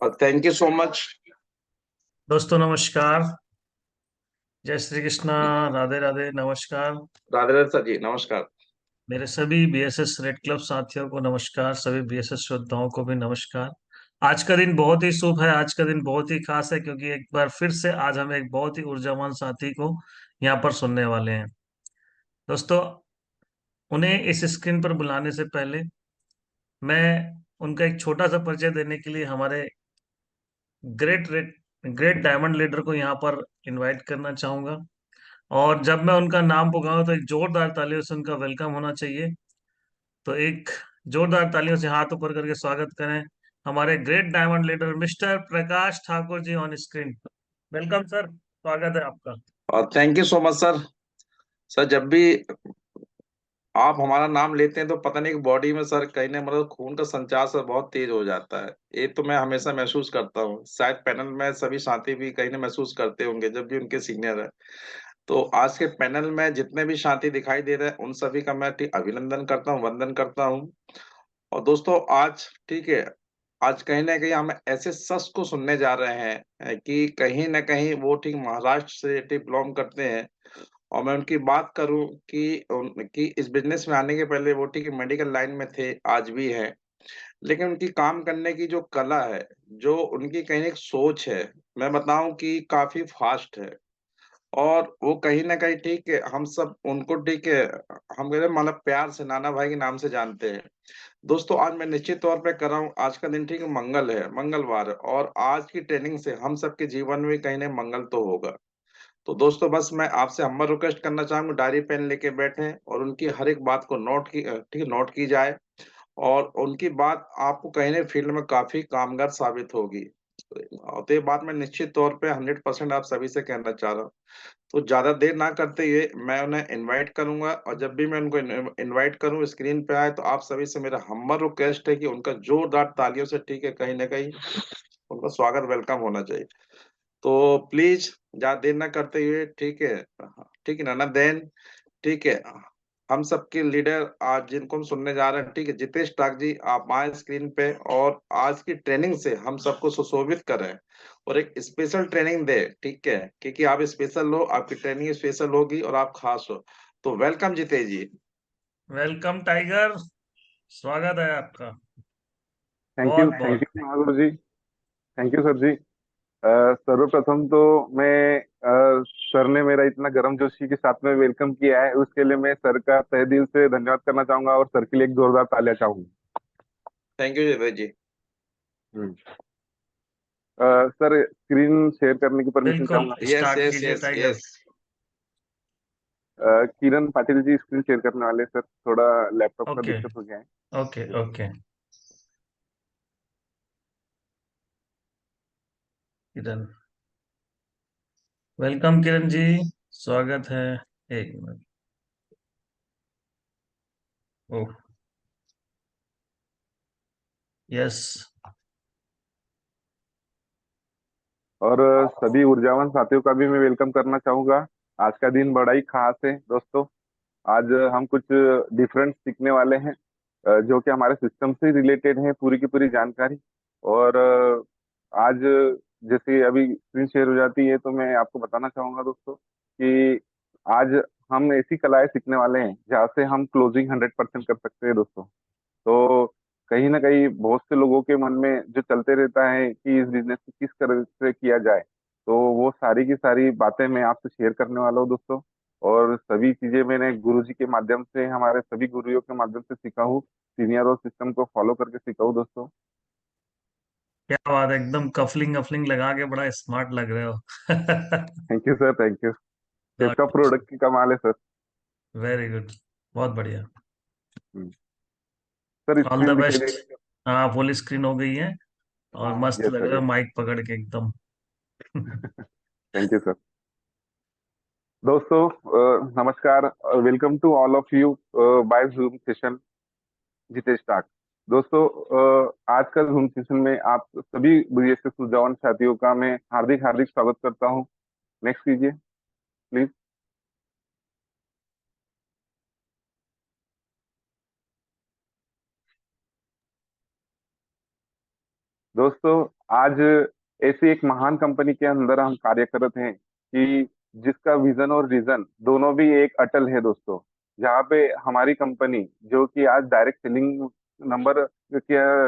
Thank you so much. दोस्तों नमस्कार। जय श्री कृष्णा। राधे राधे, नमस्कार। राधे राधे सर जी, नमस्कार। मेरे सभी बीएसएस रेड क्लब साथियों को नमस्कार, सभी बीएसएस श्रोताओं को भी नमस्कार। आज का दिन बहुत ही शुभ है, आज का दिन बहुत ही खास है क्योंकि एक बार फिर से आज हम एक बहुत ही ऊर्जावान साथी को यहाँ पर सुनने वाले हैं। दोस्तों, उन्हें इस स्क्रीन पर बुलाने से पहले मैं उनका एक छोटा सा परिचय देने के लिए हमारे great red great diamond leader को यहाँ पर इनवाइट करना चाहूंगा। और जब मैं उनका नाम पुकारूं तो एक जोरदार तालियों से उनका वेलकम होना चाहिए। तो एक जोरदार तालियों से हाथ ऊपर करके स्वागत करें हमारे great diamond leader mister Prakash Thakur ji on screen. Welcome sir, स्वागत है आपका। और thank you so much sir. Sir, जब भी आप हमारा नाम लेते हैं तो पता नहीं कि बॉडी में सर कहीं ना मतलब खून का संचार सर बहुत तेज हो जाता है। ये तो मैं हमेशा महसूस करता हूँ, शायद पैनल में सभी साथी भी कहीं ना महसूस करते होंगे जब भी उनके सीनियर है। तो आज के पैनल में जितने भी साथी दिखाई दे रहे हैं उन सभी का मैं अभिनंदन करता हूँ, वंदन करता हूँ। और दोस्तों आज ठीक है, आज कहीं ना कहीं हम ऐसे शख्स को सुनने जा रहे हैं कि कहीं ना कहीं वो महाराष्ट्र से बिलोंग करते हैं। और मैं उनकी बात करूं कि उनकी इस बिजनेस में आने के पहले वो मेडिकल लाइन में थे, आज भी हैं। लेकिन उनकी काम करने की जो कला है, जो उनकी कहीं एक सोच है, मैं बताऊं कि काफी फास्ट है। और वो कहीं न कहीं हम सब उनको हम कहते हैं मतलब प्यार से नाना भाई के नाम से जानते हैं। दोस्तों, आज मैं निश्चित तौर पे कर रहा हूँ, आज का दिन मंगल है, मंगलवार है, और आज की ट्रेनिंग से हम सबके जीवन में कहीं न मंगल तो होगा। तो दोस्तों, बस मैं आपसे हम्बल रिक्वेस्ट करना चाहूँगा, डायरी पेन लेके बैठें और उनकी हर एक बात को नोट की जाए। और उनकी बात आपको कहीं न फील्ड में काफ़ी कामगार साबित होगी। तो ये बात मैं निश्चित तौर पे 100% आप सभी से कहना चाह रहा हूँ। तो ज़्यादा देर ना करते हुए मैं उन्हें इनवाइट करूँगा, और जब भी मैं उनको इनवाइट करूँ स्क्रीन पे आए, तो आप सभी से मेरा हम्बल रिक्वेस्ट है कि उनका जोरदार तालियों से कहीं न कहीं उनका स्वागत वेलकम होना चाहिए। तो प्लीज़ ज़्यादा देर ना करते हुए, ठीक है ना? देन ठीक है, हम सबके लीडर आज जिनको हम सुनने जा रहे हैं, जितेश टाक जी, आप आएँ स्क्रीन पे और आज की ट्रेनिंग से हम सबको सुशोभित करें और एक स्पेशल ट्रेनिंग दें, ठीक है? क्योंकि आप स्पेशल हो, आपकी ट्रेनिंग स्पेशल होगी और आप खास हो। तो वेलकम जितेश जी। वेलकम टाइगर, स्वागत है आपका थैंक बहुत यू बहुत। Mahaguru ji. Thank you sir जी। सर्वप्रथम तो मैं सर ने मेरा इतना गर्मजोशी के साथ में वेलकम किया है, उसके लिए मैं सर का तहे दिल से धन्यवाद करना चाहूंगा और सर के लिए एक जोरदार तालियां चाहूंगा। Thank you Jitesh ji. Hmm. Sir, screen share करने की परमिशन बिल्कुल, चाहूंगा। यस स्टार्ट यस कीजिए yes tiger. Yes. Kiran Patil ji screen share करने वाले हैं, सर थोड़ा लैपटॉप का ओके दिक्कत हो गया है। Okay okay. Kiran, welcome Kiran ji, स्वागत है। एक मिनट। ओह, यस। और सभी ऊर्जावान साथियों का भी मैं वेलकम करना चाहूंगा। आज का दिन बड़ा ही खास है दोस्तों। आज हम कुछ डिफरेंट सीखने वाले हैं, जो कि हमारे सिस्टम से रिलेटेड है, पूरी की पूरी जानकारी। और आज जैसे अभी स्क्रीन शेयर हो जाती है तो मैं आपको बताना चाहूंगा दोस्तों कि आज हम ऐसी कलाएं सीखने वाले हैं जहाँ से हम क्लोजिंग 100% कर सकते हैं दोस्तों। तो कहीं ना कहीं बहुत से लोगों के मन में जो चलते रहता है कि इस बिजनेस को किस तरह से किया जाए, तो वो सारी की सारी बातें मैं आपसे शेयर करने वाला हूँ दोस्तों। और सभी चीजें मैंने गुरु जी के माध्यम से, हमारे सभी गुरुओं के माध्यम से सीखा हूँ, सीनियर और सिस्टम को फॉलो करके सीखा हूँ दोस्तों। क्या बात है, एकदम कफलिंग वफलिंग लगा के बड़ा स्मार्ट लग रहे हो। Thank you sir, thank you. God आपका ब्लेस। प्रोडक्ट की कमाल है सर। वेरी गुड, बहुत बढ़िया। हम्म। सर, ऑल द स्क्रीन दिखाई दे बेस्ट। रही हाँ, फुल स्क्रीन हो गई है और मस्त है? यस लग सर, रहा है यस। माइक पकड़ के एकदम। Thank you sir. दोस्तों, नमस्कार, welcome to all of you by Zoom session, Jitesh talk. दोस्तों, आज का जूम सेशन में आप सभी बीएसएस जवान साथियों का मैं हार्दिक हार्दिक स्वागत करता हूं। नेक्स्ट कीजिए प्लीज। दोस्तों, आज ऐसी एक महान कंपनी के अंदर हम कार्य करते हैं कि जिसका विजन और रीजन दोनों भी एक अटल है दोस्तों। जहाँ पे हमारी कंपनी जो कि आज direct selling number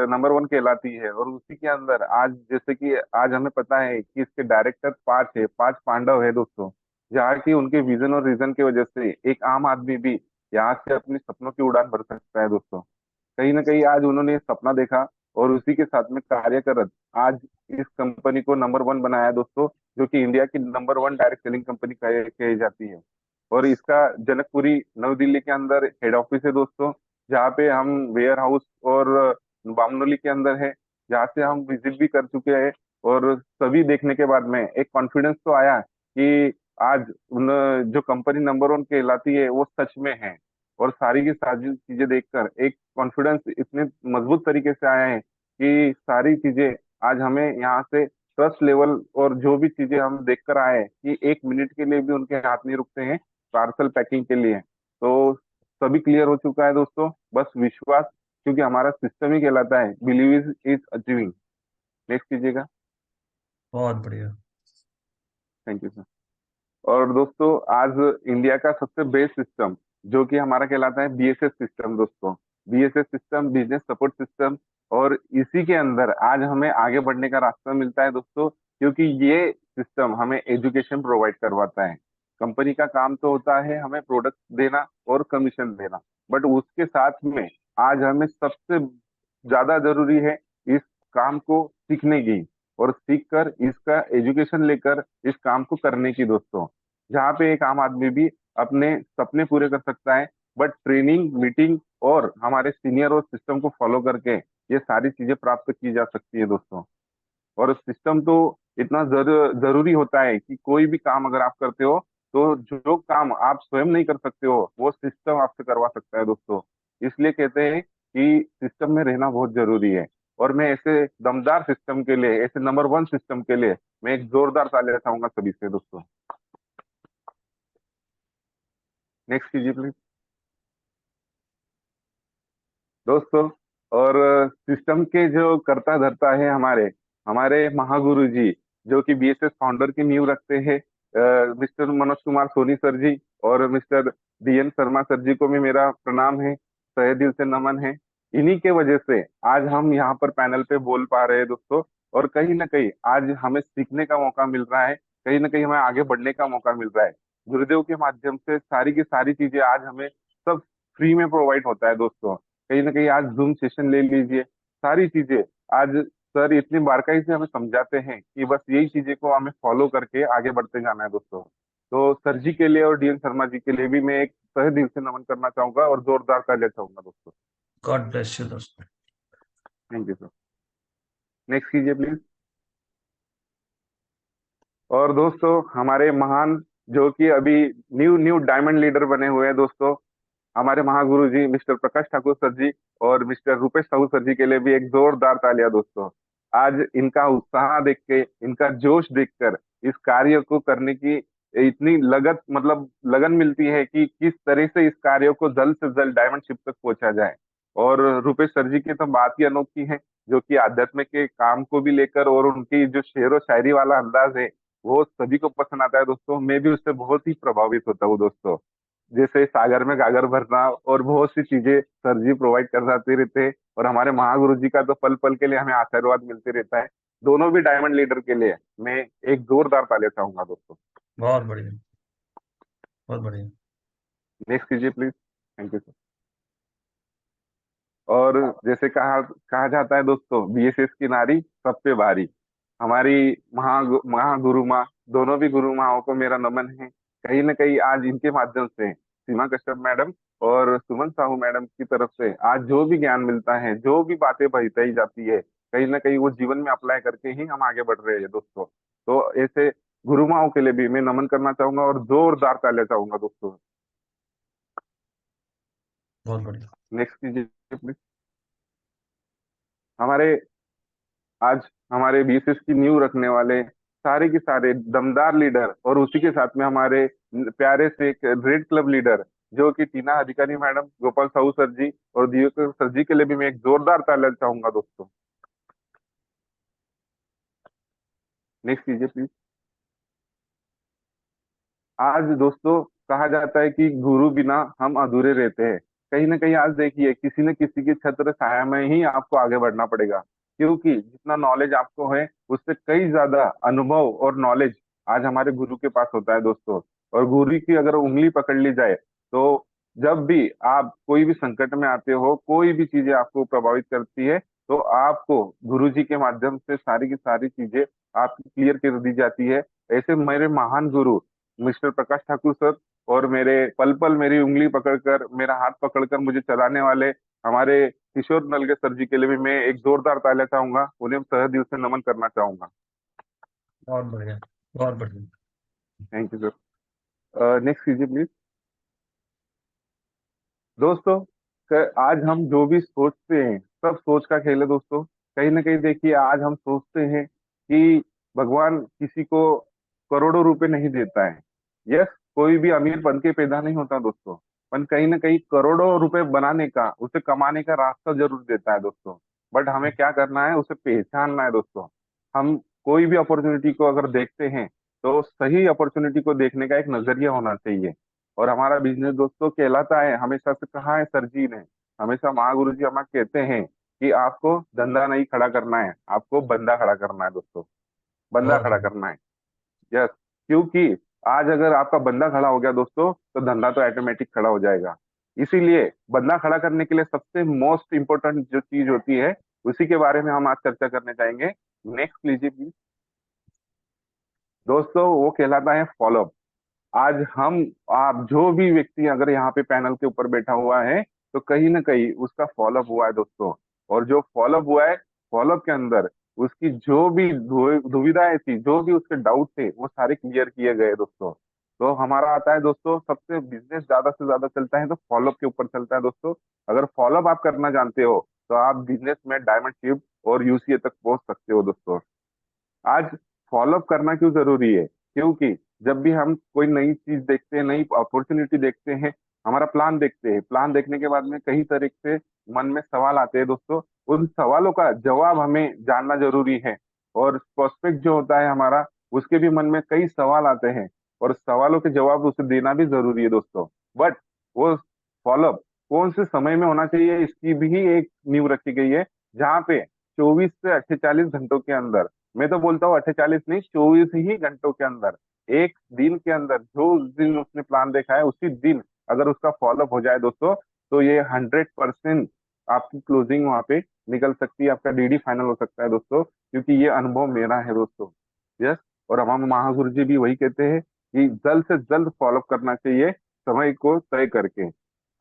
number one कहलाती है, और उसी के अंदर आज जैसे कि आज हमें पता है कि इसके डायरेक्टर पांच है, पांच पांडव है दोस्तों। जहाँ की उनके विजन और रीजन की वजह से एक आम आदमी भी यहाँ से अपने सपनों की उड़ान भर सकता है दोस्तों। कहीं ना कहीं आज उन्होंने ये सपना देखा और उसी के साथ में कार्य कर आज इस कंपनी को नंबर वन बनाया है दोस्तों, जो कि इंडिया की number one direct selling company कही जाती है। और इसका जनकपुरी नई दिल्ली के अंदर हेड ऑफिस है दोस्तों, जहाँ पे हम वेयर हाउस और बामनोली के अंदर है, जहाँ से हम विजिट भी कर चुके हैं। और सभी देखने के बाद में एक कॉन्फिडेंस तो आया कि आज उन जो कंपनी नंबर वन कहलाती है वो सच में है। और सारी की सारी चीजें देखकर एक कॉन्फिडेंस इतने मजबूत तरीके से आया है कि सारी चीजें आज हमें यहाँ से ट्रस्ट लेवल और जो भी चीजें हम देख कर आए हैं कि एक मिनट के लिए भी उनके हाथ नहीं रुकते हैं पार्सल पैकिंग के लिए। तो सभी क्लियर हो चुका है दोस्तों, बस विश्वास, क्योंकि हमारा सिस्टम ही कहलाता है बिलीव इज अचीविंग। नेक्स्ट कीजिएगा। बहुत बढ़िया। Thank you sir. और दोस्तों, आज इंडिया का सबसे बेस्ट सिस्टम जो कि हमारा कहलाता है बीएसएस सिस्टम दोस्तों। BSS system business support system. और इसी के अंदर आज हमें आगे बढ़ने का रास्ता मिलता है दोस्तों, क्योंकि ये सिस्टम हमें एजुकेशन प्रोवाइड करवाता है। कंपनी का काम तो होता है हमें प्रोडक्ट देना और कमीशन देना, बट उसके साथ में आज हमें सबसे ज्यादा जरूरी है इस काम को सीखने की, और सीख कर इसका एजुकेशन लेकर इस काम को करने की दोस्तों। जहाँ पे एक आम आदमी भी अपने सपने पूरे कर सकता है, बट ट्रेनिंग मीटिंग और हमारे सीनियर और सिस्टम को फॉलो करके ये सारी चीजें प्राप्त की जा सकती है दोस्तों। और सिस्टम तो इतना जरूरी होता है कि कोई भी काम अगर आप करते हो तो जो काम आप स्वयं नहीं कर सकते हो वो सिस्टम आपसे करवा सकता है दोस्तों। इसलिए कहते हैं कि सिस्टम में रहना बहुत जरूरी है। और मैं ऐसे दमदार सिस्टम के लिए, ऐसे नंबर वन सिस्टम के लिए मैं एक जोरदार तालियां चाहूंगा सभी से दोस्तों। नेक्स्ट कीजिए प्लीज दोस्तों। और सिस्टम के जो करता धरता है हमारे हमारे महागुरु जी, जो कि बीएसएस फाउंडर की नींव रखते हैं, मिस्टर मनोज कुमार सोनी सर जी और मिस्टर डीएन शर्मा सर जी को भी मेरा प्रणाम है, तहे दिल से नमन है। इन्हीं के वजह से आज हम यहाँ पर पैनल पे बोल पा रहे हैं दोस्तों। और कहीं ना कहीं आज हमें सीखने का मौका मिल रहा है, कहीं ना कहीं हमें आगे बढ़ने का मौका मिल रहा है। गुरुदेव के माध्यम से सारी की सारी चीजें आज हमें सब फ्री में प्रोवाइड होता है दोस्तों। कहीं ना कहीं आज जूम सेशन ले लीजिए, सारी चीजें आज सर इतनी बारकाई से हमें समझाते हैं कि बस यही चीजें को हमें फॉलो करके आगे बढ़ते जाना है दोस्तों। तो सर जी के लिए और डीएन शर्मा जी के लिए भी मैं एक तहे दिल से नमन करना चाहूंगा और जोरदार तालियां चाहूंगा दोस्तों। गॉड ब्लेस यू दोस्त। Thank you sir. नेक्स्ट कीजिए प्लीज। और दोस्तों, हमारे महान जो कि अभी न्यू न्यू डायमंड लीडर बने हुए हैं दोस्तों, हमारे महागुरु जी मिस्टर प्रकाश ठाकुर सर जी और मिस्टर रूपेश साहू सर जी के लिए भी एक जोरदार तालियां दोस्तों। आज इनका उत्साह देख के, इनका जोश देखकर इस कार्य को करने की इतनी लगत मतलब लगन मिलती है कि किस तरह से इस कार्य को जल्द से जल्द डायमंड शिप तक पहुंचा जाए। और रूपेश सर जी की तो बात ही अनोखी है, जो कि आध्यात्म के काम को भी लेकर और उनकी जो शेर व शायरी वाला अंदाज है वो सभी को पसंद आता है दोस्तों। मैं भी उससे बहुत ही प्रभावित होता हूँ दोस्तों। जैसे सागर में गागर भरना और बहुत सी चीजें सर जी प्रोवाइड कर जाते रहते हैं, और हमारे महागुरु जी का तो पल पल के लिए हमें आशीर्वाद मिलते रहता है। दोनों भी डायमंड लीडर के लिए मैं एक जोरदार तालियां चाहूंगा दोस्तों। बहुत बढ़िया। बहुत बढ़िया। नेक्स्ट कीजिए प्लीज। Thank you sir. और जैसे कहा कहा जाता है दोस्तों, बीएसएस की नारी सब पे भारी। हमारी महागुरु माँ, दोनों भी गुरु माओं को मेरा नमन है। कहीं ना कहीं आज इनके माध्यम से सीमा कश्यप मैडम और सुमन साहू मैडम की तरफ से आज जो भी ज्ञान मिलता है, जो भी बातें बताई जाती है, कहीं ना कहीं वो जीवन में अप्लाई करके ही हम आगे बढ़ रहे हैं दोस्तों। तो ऐसे गुरु माओं के लिए भी मैं नमन करना चाहूंगा और जोरदार तालियां चाहूंगा दोस्तों। बहुत बढ़िया। नेक्स्ट कीजिए प्लीज। हमारे आज हमारे बीएसएस की नींव रखने वाले सारे के सारे दमदार लीडर, और उसी के साथ में हमारे प्यारे से एक रेड क्लब लीडर जो कि टीना अधिकारी मैडम, गोपाल साहू सर जी और दियोकर सर जी के लिए भी मैं एक जोरदार तालियां चाहूंगा दोस्तों। नेक्स्ट कीजिए प्लीज। आज दोस्तों कहा जाता है कि गुरु बिना हम अधूरे रहते हैं। कहीं ना कहीं आज देखिए किसी न किसी के छत्र छाया में ही आपको आगे बढ़ना पड़ेगा, क्योंकि जितना नॉलेज आपको है उससे कई ज्यादा अनुभव और नॉलेज आज हमारे गुरु के पास होता है दोस्तों। और गुरु की अगर उंगली पकड़ ली जाए तो जब भी आप कोई भी संकट में आते हो, कोई भी चीजें आपको प्रभावित करती है, तो आपको गुरु जी के माध्यम से सारी की सारी चीजें आपकी क्लियर कर दी जाती है। ऐसे मेरे महान गुरु मिस्टर प्रकाश ठाकुर सर और मेरे पल पल मेरी उंगली पकड़कर, मेरा हाथ पकड़कर मुझे चलाने वाले हमारे किशोर नलगे सर जी के लिए भी मैं एक जोरदार तालियां चाहूंगा, उन्हें तहे दिल से नमन करना चाहूंगा। बहुत बढ़िया, बहुत बढ़िया। Thank you sir. नेक्स्ट कीजिए प्लीज। दोस्तों आज हम जो भी सोचते हैं सब सोच का खेल है दोस्तों। कहीं ना कहीं देखिए आज हम सोचते हैं कि भगवान किसी को करोड़ों रुपए नहीं देता है। यस, कोई भी अमीर बन के पैदा नहीं होता दोस्तों, पर कहीं ना कहीं करोड़ों रुपए बनाने का, उसे कमाने का रास्ता जरूर देता है दोस्तों। बट हमें क्या करना है, उसे पहचानना है दोस्तों। हम कोई भी अपॉर्चुनिटी को अगर देखते हैं तो सही अपॉर्चुनिटी को देखने का एक नजरिया होना चाहिए। और हमारा बिजनेस दोस्तों कहलाता है, हमेशा से कहा है सर जी ने, हमेशा महागुरु जी हमें कहते हैं कि आपको धंधा नहीं खड़ा करना है, आपको बंदा खड़ा करना है दोस्तों। बंदा बहुत खड़ा बढ़िया। करना है। यस, क्योंकि आज अगर आपका बंदा खड़ा हो गया दोस्तों तो धंधा तो ऑटोमेटिक खड़ा हो जाएगा। इसीलिए बंदा खड़ा करने के लिए सबसे मोस्ट इंपोर्टेंट जो चीज होती है उसी के बारे में हम आज चर्चा करने जाएंगे। नेक्स्ट लीजिए प्लीज। दोस्तों वो कहलाता है फॉलोअप। आज हम, आप जो भी व्यक्ति अगर यहाँ पे पैनल के ऊपर बैठा हुआ है तो कहीं ना कहीं उसका फॉलोअप हुआ है दोस्तों। और जो फॉलोअप हुआ है, फॉलोअप के अंदर उसकी जो भी दुविधाएं थी, जो भी उसके डाउट थे, वो सारे क्लियर किए गए दोस्तों। तो हमारा आता है दोस्तों, सबसे बिजनेस ज्यादा से ज्यादा चलता है तो फॉलोअप के ऊपर चलता है दोस्तों। अगर फॉलोअप आप करना जानते हो तो आप बिजनेस में डायमंड शिप और यूसीए तक पहुंच सकते हो दोस्तों। आज फॉलोअप करना क्यों जरूरी है, क्योंकि जब भी हम कोई नई चीज देखते हैं, नई अपॉर्चुनिटी देखते हैं, हमारा प्लान देखते हैं, प्लान देखने के बाद में कई तरह से मन में सवाल आते हैं दोस्तों। उन सवालों का जवाब हमें जानना जरूरी है। और प्रोस्पेक्ट जो होता है हमारा, उसके भी मन में कई सवाल आते हैं और सवालों के जवाब उसे देना भी जरूरी है दोस्तों। बट वो फॉलोअप कौन से समय में होना चाहिए, इसकी भी एक नींव रखी गई है, जहाँ पे 24 से 48 घंटों के अंदर, मैं तो बोलता हूँ 48 नहीं, 24 ही घंटों के अंदर, एक दिन के अंदर जो उस दिन उसने प्लान देखा है उसी दिन अगर उसका फॉलोअप हो जाए दोस्तों, तो ये 100% आपकी क्लोजिंग वहां पे निकल सकती है, आपका डीडी फाइनल हो सकता है दोस्तों, क्योंकि ये अनुभव मेरा है दोस्तों। यस, और हमारे महागुरु जी भी वही कहते हैं कि जल्द से जल्द फॉलोअप करना चाहिए, समय को तय करके।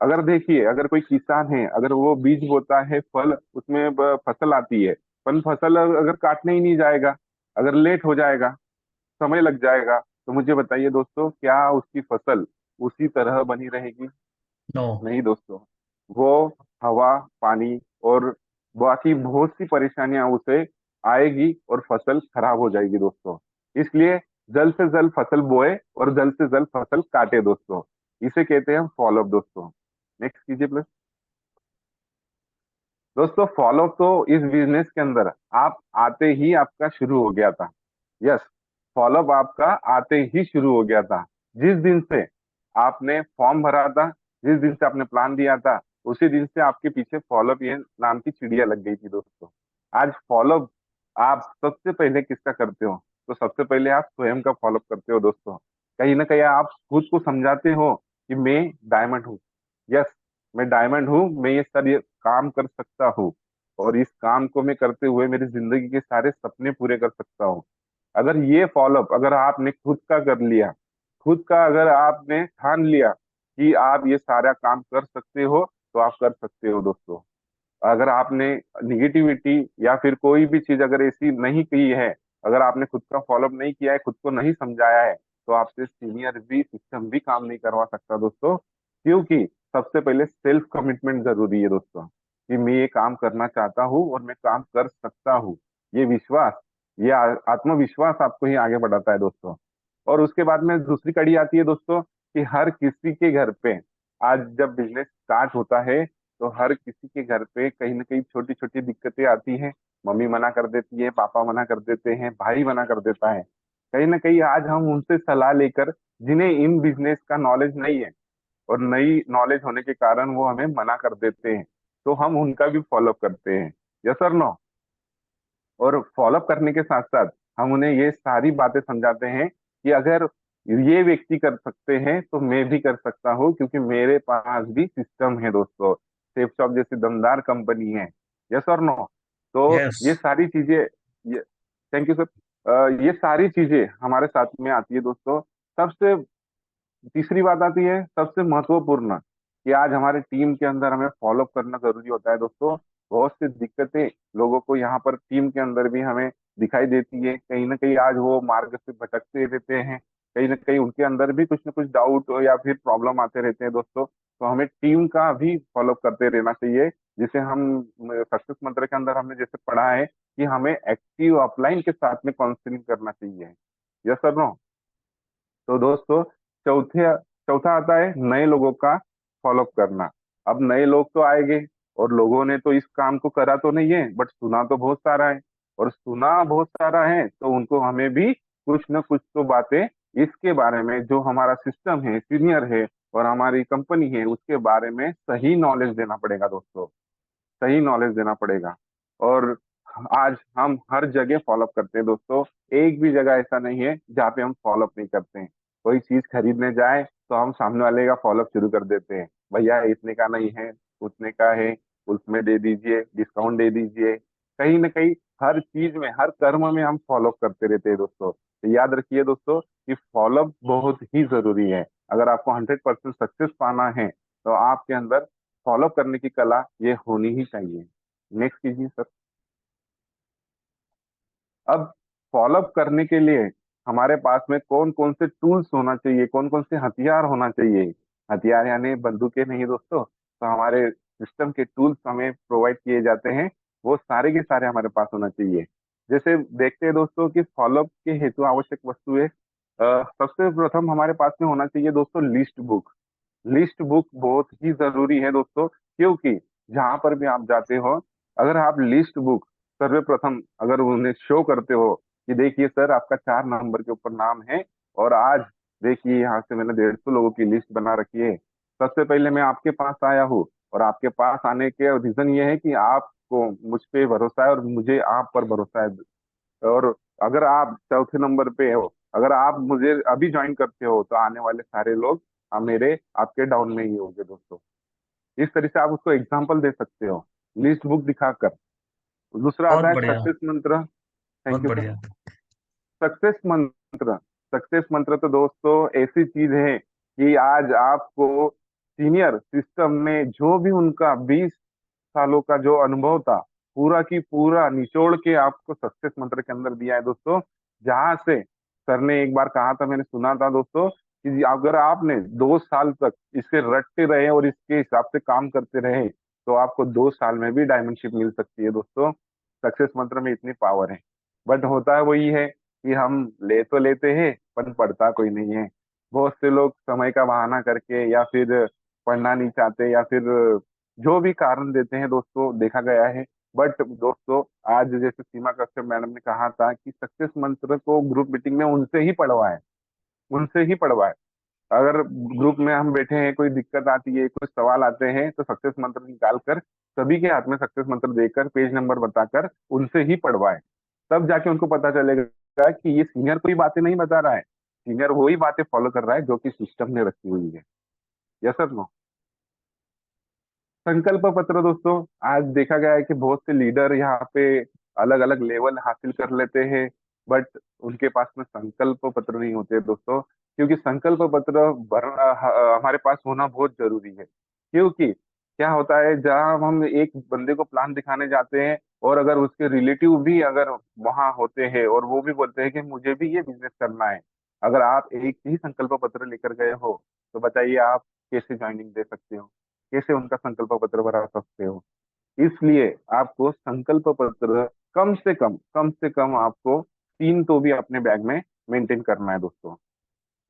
अगर देखिए, अगर कोई किसान है, अगर वो बीज बोता है, फल उसमें फसल आती है, पर फसल अगर काटने ही नहीं जाएगा, अगर लेट हो जाएगा, समय लग जाएगा, तो मुझे बताइए दोस्तों, क्या उसकी फसल उसी तरह बनी रहेगी? नो। नहीं दोस्तों, वो हवा, पानी और बाकी बहुत सी परेशानियां उसे आएगी और फसल खराब हो जाएगी दोस्तों। इसलिए जल्द से जल्द फसल बोए और जल्द से जल्द फसल काटे दोस्तों। इसे कहते हैं हम फॉलोअप दोस्तों। नेक्स्ट कीजिए प्लीज। दोस्तों फॉलोअप तो इस बिजनेस के अंदर आप आते ही आपका शुरू हो गया था। यस, फॉलोअप आपका आते ही शुरू हो गया था। जिस दिन से आपने फॉर्म भरा था, जिस दिन से आपने प्लान दिया था, उसी दिन से आपके पीछे फॉलोअप ये नाम की चिड़िया लग गई थी दोस्तों। आज फॉलोअप आप सबसे पहले किसका करते हो? तो सबसे पहले आप स्वयं का फॉलोअप करते हो दोस्तों। कहीं ना कहीं आप खुद को समझाते हो कि मैं डायमंड हूँ। यस, मैं डायमंड हूँ, मैं ये सर ये काम कर सकता हूँ, और इस काम को मैं करते हुए मेरी जिंदगी के सारे सपने पूरे कर सकता हूँ। अगर ये फॉलोअप अगर आपने खुद का कर लिया, खुद का अगर आपने ठान लिया कि आप ये सारा काम कर सकते हो, तो आप कर सकते हो दोस्तों। अगर आपने निगेटिविटी या फिर कोई भी चीज अगर ऐसी नहीं की है, अगर आपने खुद का फॉलोअप नहीं किया है, खुद को नहीं समझाया है, तो आपसे सीनियर भी, सिस्टम भी काम नहीं करवा सकता दोस्तों। क्योंकि सबसे पहले सेल्फ कमिटमेंट जरूरी है दोस्तों, कि मैं ये काम करना चाहता हूँ और मैं काम कर सकता हूँ। ये विश्वास, ये आत्मविश्वास आपको ही आगे बढ़ाता है दोस्तों। और उसके बाद में दूसरी कड़ी आती है दोस्तों, कि हर किसी के घर पे आज जब बिजनेस स्टार्ट होता है तो हर किसी के घर पे कहीं ना कहीं छोटी छोटी दिक्कतें आती हैं। मम्मी मना कर देती है, पापा मना कर देते हैं, भाई मना कर देता है। कहीं ना कहीं आज हम उनसे सलाह लेकर, जिन्हें इन बिजनेस का नॉलेज नहीं है और नई नॉलेज होने के कारण वो हमें मना कर देते हैं, तो हम उनका भी फॉलो करते हैं। यस और नो? और फॉलोअप करने के साथ साथ हम उन्हें ये सारी बातें समझाते हैं कि अगर ये व्यक्ति कर सकते हैं तो मैं भी कर सकता हूँ, क्योंकि मेरे पास भी सिस्टम है दोस्तों। सेफ शॉप जैसी दमदार कंपनी है। यस और नो? तो यस। ये सारी चीजें, ये, थैंक यू सर, ये सारी चीजें हमारे साथ में आती है दोस्तों। सबसे तीसरी बात आती है सबसे महत्वपूर्ण, कि आज हमारे टीम के अंदर हमें फॉलो करना जरूरी होता है दोस्तों। बहुत सी दिक्कतें लोगों को यहाँ पर टीम के अंदर भी हमें दिखाई देती है। कहीं ना कहीं आज वो मार्ग से भटकते रहते हैं, कहीं ना कहीं उनके अंदर भी कुछ ना कुछ डाउट या फिर प्रॉब्लम आते रहते हैं दोस्तों। तो हमें टीम का भी फॉलो करते रहना चाहिए। जिसे हम सक्सेस मंत्र के अंदर हमने जैसे पढ़ा है कि हमें एक्टिव अपलाइन के साथ में काउंसलिंग करना चाहिए। Yes sir no? तो दोस्तों, चौथे चौथा आता है नए लोगों का फॉलोअप करना। अब नए लोग तो आएंगे, और लोगों ने तो इस काम को करा तो नहीं है, बट सुना तो बहुत सारा है। और सुना बहुत सारा है तो उनको हमें भी कुछ न कुछ तो बातें इसके बारे में, जो हमारा सिस्टम है, सीनियर है और हमारी कंपनी है, उसके बारे में सही नॉलेज देना पड़ेगा दोस्तों। सही नॉलेज देना पड़ेगा। और आज हम हर जगह फॉलोअप करते हैं दोस्तों। एक भी जगह ऐसा नहीं है जहाँ पे हम फॉलोअप नहीं करते हैं। कोई चीज खरीदने जाए तो हम सामने वाले का फॉलोअप शुरू कर देते हैं, भैया इतने का नहीं है, उतने का है, उसमें दे दीजिए, डिस्काउंट दे दीजिए। कहीं ना कहीं हर चीज में, हर कर्म में हम फॉलोअप करते रहते हैं दोस्तों। तो याद रखिए दोस्तों कि फॉलोअप बहुत ही जरूरी है। अगर आपको 100% सक्सेस पाना है तो आपके अंदर फॉलो करने की कला ये होनी ही चाहिए। नेक्स्ट कीजिए सर। अब फॉलोअप करने के लिए हमारे पास में कौन कौन से टूल्स होना चाहिए, कौन कौन से हथियार होना चाहिए। हथियार यानी बंदूकें नहीं दोस्तों। तो हमारे सिस्टम के टूल्स हमें प्रोवाइड किए जाते हैं, वो सारे के सारे हमारे पास होना चाहिए। जैसे देखते हैं दोस्तों कि फॉलोअप के हेतु आवश्यक वस्तुएं, सबसे प्रथम हमारे पास में होना चाहिए दोस्तों लिस्ट बुक। लिस्ट बुक बहुत ही जरूरी है दोस्तों, क्योंकि जहां पर भी आप जाते हो, अगर आप लिस्ट बुक सर्वप्रथम अगर उन्हें शो करते हो कि देखिए सर आपका 4 नंबर के ऊपर नाम है, और आज देखिए यहाँ से मैंने 150 लोगों की लिस्ट बना रखी है। सबसे पहले मैं आपके पास आया हूँ, और आपके पास आने के रीजन ये है कि आपको मुझ पे भरोसा है और मुझे आप पर भरोसा है। और अगर आप चौथे नंबर पे हो, अगर आप मुझे अभी ज्वाइन करते हो, तो आने वाले सारे लोग मेरे आपके डाउन में ही होंगे दोस्तों। इस तरह से आप उसको एग्जाम्पल दे सकते हो लिस्ट बुक दिखाकर। दूसरा बहुत आता है बढ़िया। सक्सेस मंत्र। बहुत थैंक यू सर। बढ़िया। सक्सेस मंत्र। सक्सेस मंत्र तो दोस्तों ऐसी चीज है कि आज आपको सीनियर सिस्टम में जो भी उनका 20 सालों का जो अनुभव था, पूरा की पूरा निचोड़ के आपको सक्सेस मंत्र के अंदर दिया है दोस्तों। जहां से सर ने एक बार कहा था, मैंने सुना था दोस्तों, कि अगर आपने 2 साल तक इसे रटते रहे और इसके हिसाब से काम करते रहे, तो आपको 2 साल में भी डायमंडशिप मिल सकती है दोस्तों। सक्सेस मंत्र में इतनी पावर है। बट होता है वही है कि हम ले तो लेते हैं पर पढ़ता कोई नहीं है। बहुत से लोग समय का बहाना करके, या फिर पढ़ना नहीं चाहते, या फिर जो भी कारण देते हैं दोस्तों, देखा गया है। बट दोस्तों, आज जैसे सीमा कश्यप मैडम ने कहा था कि सक्सेस मंत्र को ग्रुप मीटिंग में उनसे ही पढ़वाएं, उनसे ही पढ़वाएं। अगर ग्रुप में हम बैठे हैं, कोई दिक्कत आती है, कुछ सवाल आते हैं, तो सक्सेस मंत्र निकाल कर सभी के हाथ में सक्सेस मंत्र देकर, पेज नंबर बताकर उनसे ही पढ़वाएं। तब जाके उनको पता चलेगा कि ये सीनियर कोई बातें नहीं बता रहा है, सीनियर वही बातें फॉलो कर रहा है जो कि सिस्टम ने रखी हुई है। Yes sir no? संकल्प पत्र दोस्तों, आज देखा गया है कि बहुत से लीडर यहाँ पे अलग अलग लेवल हासिल कर लेते हैं, बट उनके पास में संकल्प पत्र नहीं होते दोस्तों। क्योंकि संकल्प पत्र हमारे पास होना बहुत जरूरी है। क्योंकि क्या होता है, जहाँ हम एक बंदे को प्लान दिखाने जाते हैं, और अगर उसके रिलेटिव भी अगर वहां होते हैं और वो भी बोलते हैं कि मुझे भी ये बिजनेस करना है, अगर आप एक ही संकल्प पत्र लेकर गए हो, तो बताइए आप कैसे ज्वाइनिंग दे सकते हो, कैसे उनका संकल्प पत्र भरा सकते हो। इसलिए आपको संकल्प पत्र कम से कम आपको 3 तो भी अपने बैग में मेंटेन करना है दोस्तों।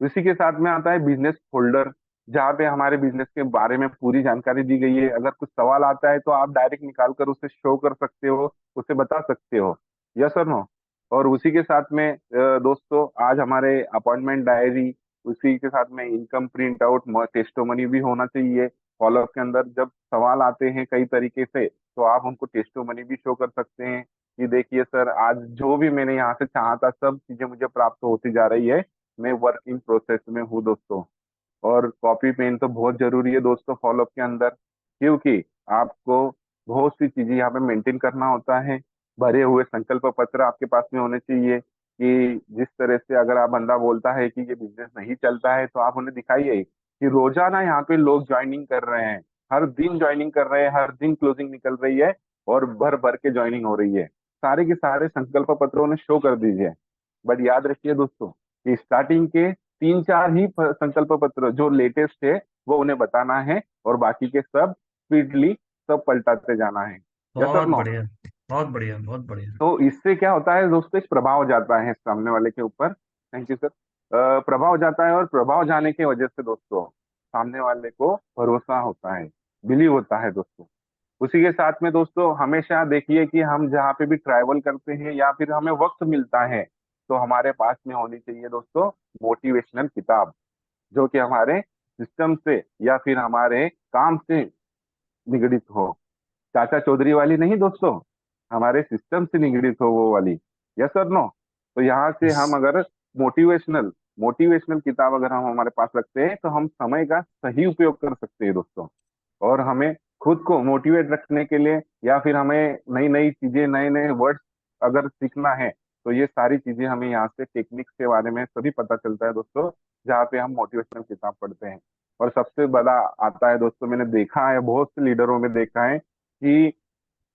इसी के साथ में आता है बिजनेस फोल्डर। जहाँ पे हमारे बिजनेस के बारे में पूरी जानकारी दी गई है। अगर कुछ सवाल आता है तो आप डायरेक्ट निकाल कर उसे शो कर सकते हो, उसे बता सकते हो। यस और नो। और उसी के साथ में दोस्तों आज हमारे अपॉइंटमेंट डायरी, उसी के साथ में इनकम प्रिंट आउट, टेस्टोमनी भी होना चाहिए। फॉलोअप के अंदर जब सवाल आते हैं कई तरीके से, तो आप उनको टेस्टोमनी भी शो कर सकते हैं कि देखिए सर, आज जो भी मैंने यहाँ से चाहा था सब चीजें मुझे प्राप्त होती जा रही है। मैं वर्क इन प्रोसेस में हूँ दोस्तों। और कॉपी पेन तो बहुत जरूरी है दोस्तों फॉलोअप के अंदर, क्योंकि आपको बहुत सी चीजें यहाँ पे मेंटेन करना होता है। भरे हुए संकल्प पत्र आपके पास में होने चाहिए कि जिस तरह से अगर आप बंदा बोलता है कि ये बिजनेस नहीं चलता है, तो आप उन्हें दिखाइए कि रोजाना यहाँ पे लोग ज्वाइनिंग कर रहे हैं, हर दिन ज्वाइनिंग कर रहे हैं, हर दिन क्लोजिंग निकल रही है और भर भर के ज्वाइनिंग हो रही है। सारे के सारे संकल्प पत्र उन्हें शो कर दीजिए। बट याद रखिए दोस्तों कि स्टार्टिंग के 3-4 ही संकल्प पत्र जो लेटेस्ट है वो उन्हें बताना है, और बाकी के सब स्पीडली सब पलटाते जाना है। यस और बहुत नो। बढ़िया, बहुत बढ़िया, बहुत बढ़िया। तो इससे क्या होता है दोस्तों, एक प्रभाव जाता है सामने वाले के ऊपर। Thank you sir. प्रभाव जाता है, और प्रभाव जाने की वजह से दोस्तों सामने वाले को भरोसा होता है, बिलीव होता है दोस्तों। उसी के साथ में दोस्तों हमेशा देखिए कि हम जहाँ पे भी ट्रैवल करते हैं या फिर हमें वक्त मिलता है, तो हमारे पास में होनी चाहिए दोस्तों मोटिवेशनल किताब, जो कि हमारे सिस्टम से या फिर हमारे काम से निगड़ित हो। चाचा चौधरी वाली नहीं दोस्तों, हमारे सिस्टम से निगड़ित हो वो वाली। यस और नो। तो यहाँ से हम अगर मोटिवेशनल मोटिवेशनल किताब अगर हम हमारे पास रखते हैं, तो हम समय का सही उपयोग कर सकते हैं दोस्तों। और हमें खुद को मोटिवेट रखने के लिए या फिर हमें नई नई चीजें, नए नए वर्ड्स अगर सीखना है, तो ये सारी चीजें हमें यहाँ से टेक्निक्स के बारे में सभी पता चलता है दोस्तों, जहाँ पे हम मोटिवेशनल किताब पढ़ते हैं। और सबसे बड़ा आता है दोस्तों, मैंने देखा है बहुत से लीडरों में देखा है कि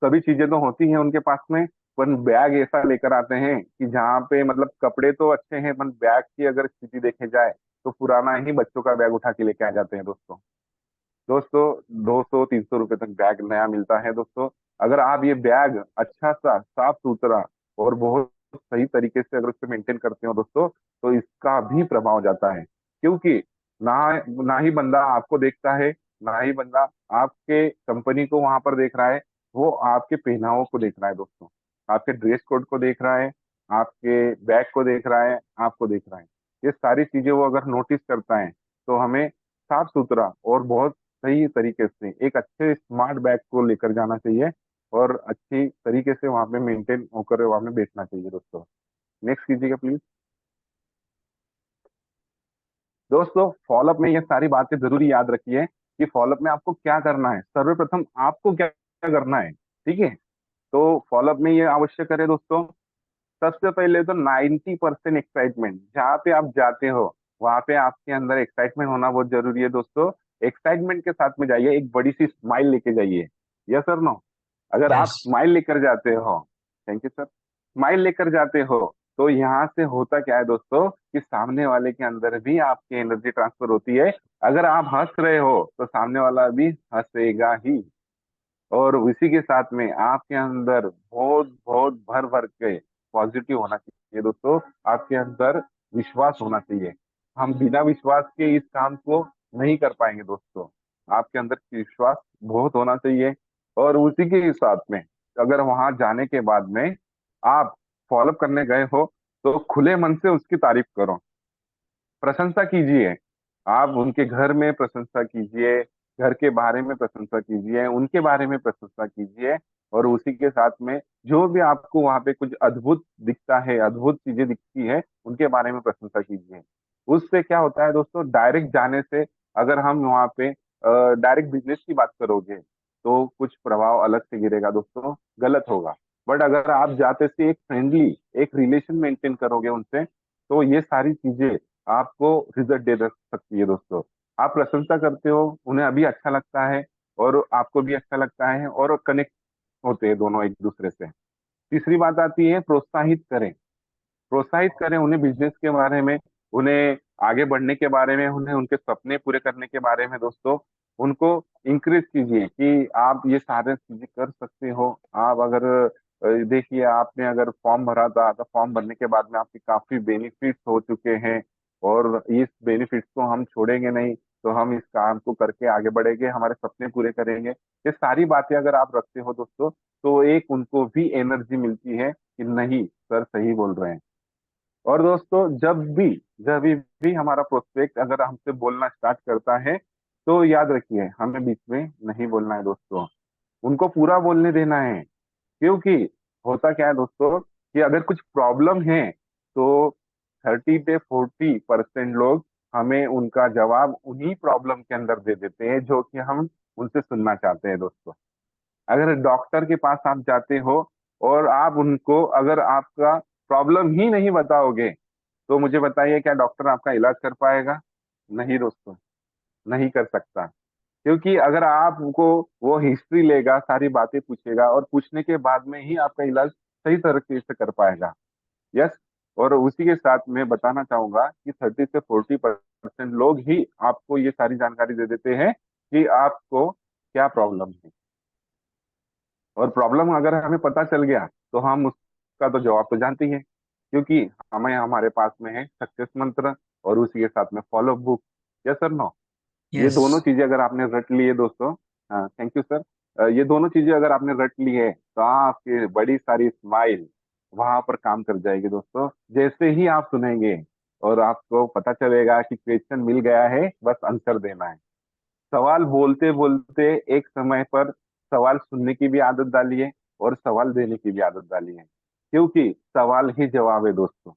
सभी चीजें तो होती हैं उनके पास में, पर बैग ऐसा लेकर आते हैं कि जहाँ पे मतलब कपड़े तो अच्छे हैं, पर बैग की अगर स्थिति देखे जाए तो पुराना ही बच्चों का बैग उठा के लेके आ जाते हैं दोस्तों। दोस्तों 200-300 रुपए तक बैग नया मिलता है दोस्तों। अगर आप ये बैग अच्छा सा साफ सुथरा और बहुत सही तरीके से अगर उसको मेंटेन करते हो दोस्तों, तो इसका भी प्रभाव जाता है। क्योंकि ना ना ही बंदा आपको देखता है, ना ही बंदा आपके कंपनी को वहां पर देख रहा है, वो आपके पहनावों को देख रहा है दोस्तों, आपके ड्रेस कोड को देख रहा है, आपके बैग को देख रहा है, आपको देख रहा है। ये सारी चीजें वो अगर नोटिस करता है, तो हमें साफ सुथरा और बहुत सही तरीके से एक अच्छे स्मार्ट बैग को लेकर जाना चाहिए, और अच्छी तरीके से वहां पे मेंटेन होकर वहां पे बैठना चाहिए दोस्तों। नेक्स्ट कीजिएगा प्लीज। दोस्तों फॉलोअप में ये सारी बातें जरूरी याद रखिए कि फॉलोअप में आपको क्या करना है। सर्वप्रथम आपको क्या क्या करना है, ठीक है। तो फॉलोअप में ये आवश्यक है दोस्तों, सबसे पहले तो 90% एक्साइटमेंट। जहाँ पे आप जाते हो वहां पे आपके अंदर एक्साइटमेंट होना बहुत जरूरी है दोस्तों। एक्साइटमेंट के साथ में जाइए, एक बड़ी सी स्माइल लेके जाइए। यस और नो। अगर आप यस। स्माइल लेकर जाते हो, थैंक यू सर, स्माइल लेकर जाते हो, तो यहाँ से होता क्या है दोस्तों कि सामने वाले के अंदर भी आपकी एनर्जी ट्रांसफर होती है। अगर आप हंस रहे हो तो सामने वाला भी हंसेगा ही। और उसी के साथ में आपके अंदर बहुत बहुत भर भर के पॉजिटिव होना चाहिए दोस्तों। आपके अंदर विश्वास होना चाहिए। हम बिना विश्वास के इस काम को नहीं कर पाएंगे दोस्तों। आपके अंदर विश्वास बहुत होना चाहिए। और उसी के साथ में अगर वहां जाने के बाद में आप फॉलोअप करने गए हो, तो खुले मन से उसकी तारीफ करो, प्रशंसा कीजिए। आप उनके घर में प्रशंसा कीजिए, घर के बारे में प्रशंसा कीजिए, उनके बारे में प्रशंसा कीजिए। और उसी के साथ में जो भी आपको वहां पे कुछ अद्भुत दिखता है, अद्भुत चीजें दिखती है, उनके बारे में प्रशंसा कीजिए। उससे क्या होता है दोस्तों, डायरेक्ट जाने से अगर हम वहाँ पे डायरेक्ट बिजनेस की बात करोगे, तो कुछ प्रभाव अलग से गिरेगा दोस्तों, गलत होगा। बट अगर आप जाते से एक फ्रेंडली एक रिलेशन मेंटेन करोगे उनसे, तो ये सारी चीजें आपको रिजल्ट दे सकती है दोस्तों। आप प्रशंसा करते हो, उन्हें अभी अच्छा लगता है और आपको भी अच्छा लगता है, और कनेक्ट होते हैं दोनों एक दूसरे से। तीसरी बात आती है प्रोत्साहित करें। प्रोत्साहित करें उन्हें बिजनेस के बारे में, उन्हें आगे बढ़ने के बारे में, उन्हें उनके सपने पूरे करने के बारे में दोस्तों। उनको इंक्रेज कीजिए कि आप ये सारे चीजें कर सकते हो। आप अगर देखिए, आपने अगर फॉर्म भरा था, तो फॉर्म भरने के बाद में आपके काफी बेनिफिट्स हो चुके हैं, और इस बेनिफिट्स को हम छोड़ेंगे नहीं। तो हम इस काम को करके आगे बढ़ेंगे, हमारे सपने पूरे करेंगे। ये सारी बातें अगर आप रखते हो दोस्तों, तो एक उनको भी एनर्जी मिलती है कि नहीं सर सही बोल रहे हैं। और दोस्तों जब भी हमारा प्रोस्पेक्ट अगर हमसे बोलना स्टार्ट करता है, तो याद रखिए हमें बीच में नहीं बोलना है दोस्तों, उनको पूरा बोलने देना है। क्योंकि होता क्या है दोस्तों कि अगर कुछ प्रॉब्लम है, तो 30 से 40% लोग हमें उनका जवाब उन्हीं प्रॉब्लम के अंदर दे देते हैं जो कि हम उनसे सुनना चाहते हैं दोस्तों। अगर डॉक्टर के पास आप जाते हो और आप उनको अगर आपका प्रॉब्लम ही नहीं बताओगे, तो मुझे बताइए क्या डॉक्टर आपका इलाज कर पाएगा? नहीं दोस्तों, नहीं कर सकता। क्योंकि अगर आपको वो हिस्ट्री लेगा, सारी बातें पूछेगा और पूछने के बाद में ही आपका इलाज सही तरीके से कर पाएगा। यस। और उसी के साथ मैं बताना चाहूंगा कि 30 से 40% लोग ही आपको ये सारी जानकारी दे देते हैं कि आपको क्या प्रॉब्लम है। और प्रॉब्लम अगर हमें पता चल गया, तो हम उसका तो जवाब तो जानते ही हैं। क्योंकि हमें हमारे पास में है सक्सेस मंत्र और उसी के साथ में follow book. Yes sir, no? ये यस। दोनों चीजें अगर आपने रट ली है दोस्तों, हाँ थैंक यू सर, ये दोनों चीजें अगर आपने रट ली है, तो आपकी बड़ी सारी स्माइल वहां पर काम कर जाएगी दोस्तों। जैसे ही आप सुनेंगे और आपको पता चलेगा कि क्वेश्चन मिल गया है, बस आंसर देना है। सवाल बोलते बोलते एक समय पर सवाल सुनने की भी आदत डालिए और सवाल देने की भी आदत डालिए। क्योंकि सवाल ही जवाब है दोस्तों।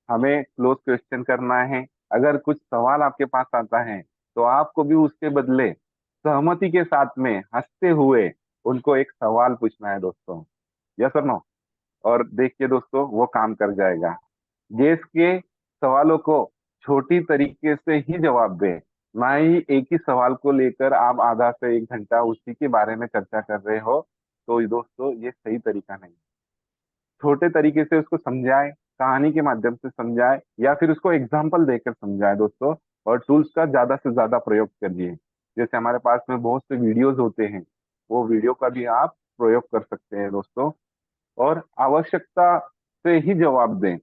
हमें क्लोज क्वेश्चन करना है। अगर कुछ सवाल आपके पास आता है, तो आपको भी उसके बदले सहमति के साथ में हंसते हुए उनको एक सवाल पूछना है दोस्तों। यस और नो? और देखिए दोस्तों, वो काम कर जाएगा। देश के सवालों को छोटी तरीके से ही जवाब दें। ना ही एक ही सवाल को लेकर आप आधा से 1 घंटा उसी के बारे में चर्चा कर रहे हो, तो दोस्तों ये सही तरीका नहीं। छोटे तरीके से उसको समझाए, कहानी के माध्यम से समझाए, या फिर उसको एग्जाम्पल देकर समझाए दोस्तों। और टूल्स का ज्यादा से ज्यादा प्रयोग करिए। जैसे हमारे पास में बहुत से वीडियोस होते हैं, वो वीडियो का भी आप प्रयोग कर सकते हैं दोस्तों। और आवश्यकता से ही जवाब दें।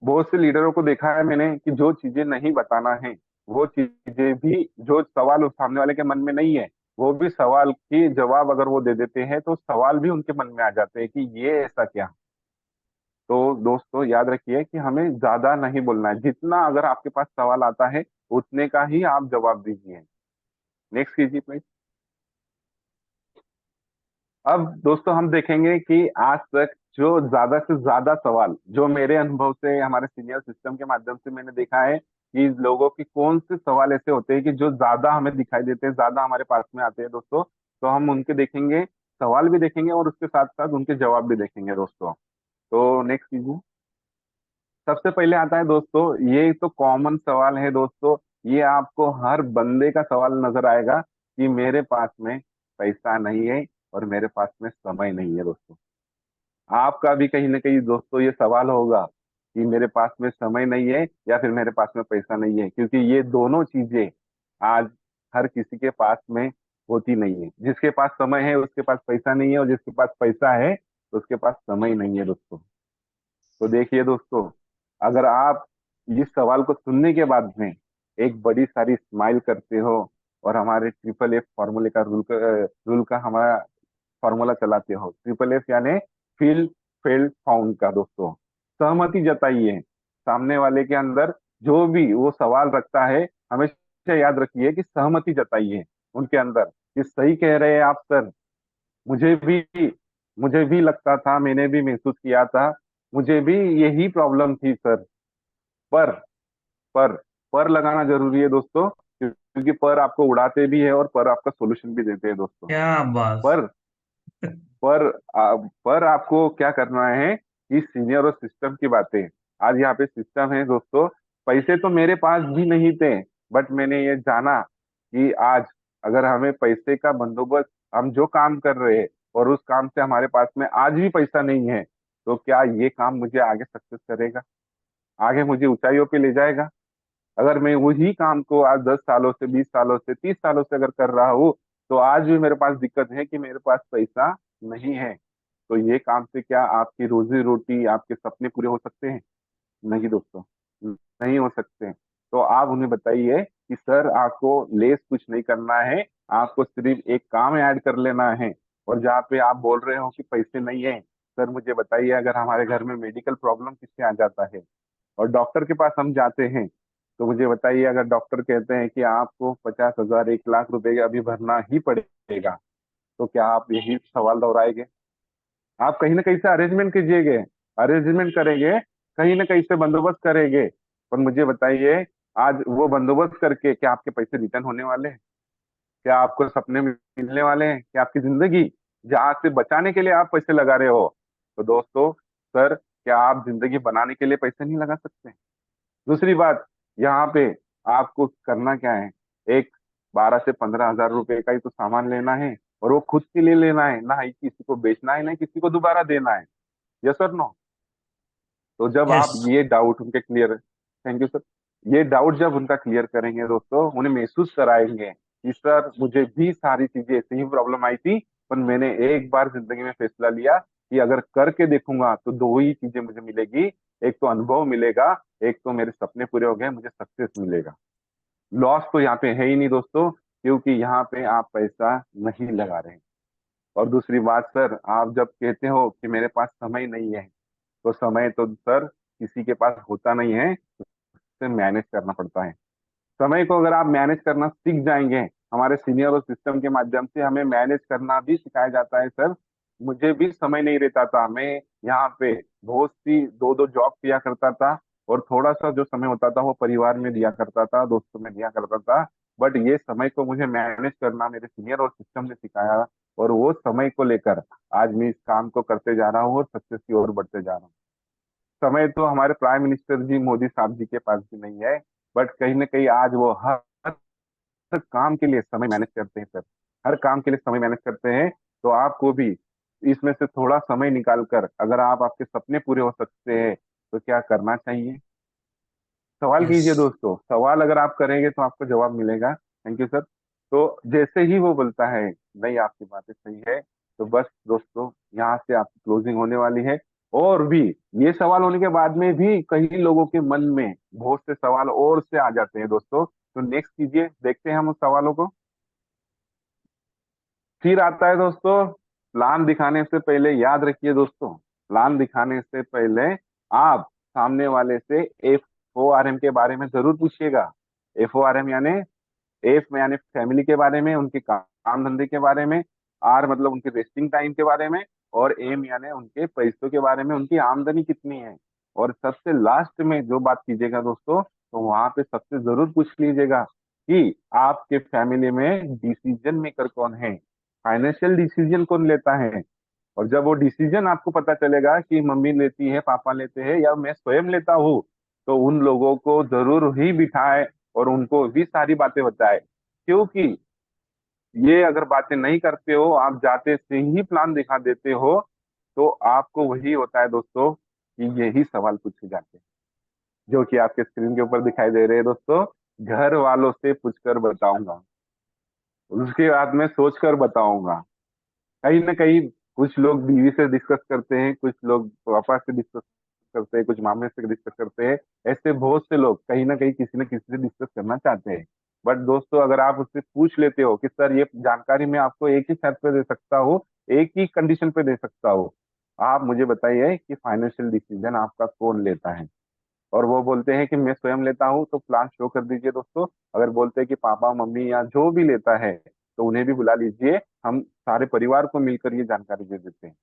बहुत से लीडरों को देखा है मैंने कि जो चीजें नहीं बताना है, वो चीजें भी, जो सवाल उस सामने वाले के मन में नहीं है, वो भी सवाल की जवाब अगर वो दे देते हैं, तो सवाल भी उनके मन में आ जाते हैं कि ये ऐसा क्या। तो दोस्तों याद रखिए कि हमें ज्यादा नहीं बोलना है। जितना अगर आपके पास सवाल आता है, उतने का ही आप जवाब दीजिए। नेक्स्ट कीजिए प्लीज। अब दोस्तों हम देखेंगे कि आज तक जो ज्यादा से ज्यादा सवाल, जो मेरे अनुभव से हमारे सीनियर सिस्टम के माध्यम से मैंने देखा है कि लोगों की कौन से सवाल ऐसे होते हैं कि जो ज्यादा हमें दिखाई देते हैं, ज्यादा हमारे पास में आते हैं दोस्तों। तो हम उनके देखेंगे, सवाल भी देखेंगे और उसके साथ साथ उनके जवाब भी देखेंगे दोस्तों। तो नेक्स्ट कीजिए। सबसे पहले आता है दोस्तों, ये तो कॉमन सवाल है दोस्तों। ये आपको हर बंदे का सवाल नजर आएगा कि मेरे पास में पैसा नहीं है और मेरे पास में समय नहीं है दोस्तों। आपका भी कहीं ना कहीं दोस्तों ये सवाल होगा कि मेरे पास में समय नहीं है या फिर मेरे पास में पैसा नहीं है। क्योंकि ये दोनों चीजें आज हर किसी के पास में होती नहीं है। जिसके पास समय है उसके पास पैसा नहीं है, और जिसके पास पैसा है उसके पास समय नहीं है दोस्तों। तो देखिए दोस्तों, अगर आप इस सवाल को सुनने के बाद में एक बड़ी सारी स्माइल करते हो और हमारे ट्रिपल एफ फॉर्मूले का रूल का हमारा फॉर्मूला चलाते हो, ट्रिपल एफ यानी फील फेल्ड फाउंड का दोस्तों, सहमति जताइए। सामने वाले के अंदर जो भी वो सवाल रखता है, हमेशा याद रखिए कि सहमति जताइए उनके अंदर कि सही कह रहे हैं आप सर। मुझे भी मुझे भी लगता था, मैंने भी महसूस किया था, मुझे भी यही प्रॉब्लम थी सर। पर पर पर लगाना जरूरी है दोस्तों, क्योंकि पर आपको उड़ाते भी है और पर आपका सोल्यूशन भी देते हैं दोस्तों। क्या बात। पर पर पर आपको क्या करना है कि सीनियर और सिस्टम की बातें, आज यहाँ पे सिस्टम है दोस्तों। पैसे तो मेरे पास भी नहीं थे, बट मैंने ये जाना कि आज अगर हमें पैसे का बंदोबस्त, हम जो काम कर रहे हैं और उस काम से हमारे पास में आज भी पैसा नहीं है, तो क्या ये काम मुझे आगे सक्सेस करेगा, आगे मुझे ऊंचाइयों पे ले जाएगा? अगर मैं वही काम को आज 10 सालों से, 20 सालों से, 30 सालों से अगर कर रहा हूँ, तो आज भी मेरे पास दिक्कत है कि मेरे पास पैसा नहीं है, तो ये काम से क्या आपकी रोजी रोटी, आपके सपने पूरे हो सकते हैं? नहीं दोस्तों, नहीं हो सकते हैं। तो आप उन्हें बताइए कि सर आपको लेस कुछ नहीं करना है, आपको सिर्फ एक काम ऐड कर लेना है। और जहाँ पे आप बोल रहे हो कि पैसे नहीं है, सर मुझे बताइए, अगर हमारे घर में मेडिकल प्रॉब्लम किससे आ जाता है और डॉक्टर के पास हम जाते हैं, तो मुझे बताइए, अगर डॉक्टर कहते हैं कि आपको 50,000 1 लाख रुपए अभी भरना ही पड़ेगा, तो क्या आप यही सवाल दोहराएंगे? आप कहीं ना कहीं से अरेंजमेंट कीजिएगे, अरेंजमेंट करेंगे, कहीं ना कहीं से बंदोबस्त करेंगे। पर मुझे बताइए, आज वो बंदोबस्त करके क्या आपके पैसे रिटर्न होने वाले हैं? क्या आपको सपने मिलने वाले हैं? क्या आपकी जिंदगी जहाँ से बचाने के लिए आप पैसे लगा रहे हो? तो दोस्तों, सर क्या आप जिंदगी बनाने के लिए पैसे नहीं लगा सकते? दूसरी बात, यहाँ पे आपको करना क्या है, एक 12 से 15 हजार रुपए का ही तो सामान लेना है, और वो खुद के लिए लेना है, ना ही किसी को बेचना है, ना ही किसी को दोबारा देना है। यस और नो? तो जब यस। आप ये डाउट उनके क्लियर, थैंक यू सर, ये डाउट जब उनका क्लियर करेंगे दोस्तों, उन्हें महसूस कराएंगे कि सर मुझे भी सारी चीजें ऐसे ही प्रॉब्लम आई थी, पर मैंने एक बार जिंदगी में फैसला लिया कि अगर करके देखूंगा तो दो ही चीजें मुझे मिलेगी, एक तो अनुभव मिलेगा, एक तो मेरे सपने पूरे हो गए, मुझे सक्सेस मिलेगा। लॉस तो यहाँ पे है ही नहीं दोस्तों, क्योंकि यहाँ पे आप पैसा नहीं लगा रहे हैं। और दूसरी बात सर, आप जब कहते हो कि मेरे पास समय नहीं है, तो समय तो सर किसी के पास होता नहीं है, उसे मैनेज करना पड़ता है। समय को अगर आप मैनेज करना सीख जाएंगे, हमारे सीनियर और सिस्टम के माध्यम से हमें मैनेज करना भी सिखाया जाता है सर। मुझे भी समय नहीं रहता था, मैं यहाँ पे बहुत सी दो दो जॉब किया करता था, और थोड़ा सा जो समय होता था वो परिवार में दिया करता था, दोस्तों में दिया करता था। बट ये समय को मुझे मैनेज करना मेरे सीनियर और सिस्टम ने सिखाया, और वो समय को लेकर आज मैं इस काम को करते जा रहा हूँ और सक्सेस की ओर बढ़ते जा रहा हूँ। समय तो हमारे प्राइम मिनिस्टर जी मोदी साहब जी के पास भी नहीं है, बट कहीं ना कहीं आज वो हर काम के लिए समय मैनेज करते हैं सर, हर काम के लिए समय मैनेज करते हैं। तो आपको भी इसमें से थोड़ा समय निकाल कर, अगर आप आपके सपने पूरे हो सकते हैं, तो क्या करना चाहिए? सवाल यस। कीजिए दोस्तों, सवाल अगर आप करेंगे तो आपको जवाब मिलेगा। Thank you sir. तो जैसे ही वो बोलता है नहीं आपकी बातें सही है, तो बस दोस्तों, यहाँ से आपकी क्लोजिंग होने वाली है। और भी ये सवाल होने के बाद में भी कई लोगों के मन में बहुत से सवाल और से आ जाते हैं दोस्तों, तो नेक्स्ट कीजिए, देखते हैं हम उस सवालों को। फिर आता है दोस्तों, प्लान दिखाने से पहले याद रखिए दोस्तों, प्लान दिखाने से पहले आप सामने वाले से FORM के बारे में जरूर पूछिएगा। FORM यानी, एफ में यानी फैमिली के बारे में, उनके काम धंधे के बारे में, आर मतलब उनके रेस्टिंग टाइम के बारे में, और एम यानी उनके पैसों के बारे में, उनकी आमदनी कितनी है। और सबसे लास्ट में जो बात कीजिएगा दोस्तों, तो वहां पे सबसे जरूर पूछ लीजिएगा कि आपके फैमिली में डिसीजन मेकर कौन है, फाइनेंशियल डिसीजन कौन लेता है। और जब वो डिसीजन आपको पता चलेगा कि मम्मी लेती है, पापा लेते हैं, या मैं स्वयं लेता हूँ, तो उन लोगों को जरूर ही बिठाए और उनको भी सारी बातें बताए। क्योंकि ये अगर बातें नहीं करते हो, आप जाते से ही प्लान दिखा देते हो, तो आपको वही होता है दोस्तों कि यही सवाल पूछे जाते हैं, जो कि आपके स्क्रीन के ऊपर दिखाई दे रहे हैं दोस्तों। घर वालों से पूछकर बताऊंगा, उसके बाद में सोच कर बताऊंगा। कहीं ना कहीं कुछ लोग बीवी से डिस्कस करते हैं, कुछ लोग पापा से डिस्कस करते हैं, कुछ मामे से डिस्कस करते हैं। ऐसे बहुत से लोग कहीं ना कहीं किसी न किसी से डिस्कस करना चाहते हैं। बट दोस्तों, अगर आप उससे पूछ लेते हो कि सर ये जानकारी मैं आपको एक ही शर्त पे दे सकता हूँ, एक ही कंडीशन पे दे सकता हूँ, आप मुझे बताइए कि फाइनेंशियल डिसीजन आपका कौन लेता है। और वो बोलते हैं कि मैं स्वयं लेता हूँ, तो प्लान शो कर दीजिए दोस्तों। अगर बोलते हैं कि पापा मम्मी या जो भी लेता है, तो उन्हें भी बुला लीजिए, हम सारे परिवार को मिलकर ये जानकारी दे देते हैं।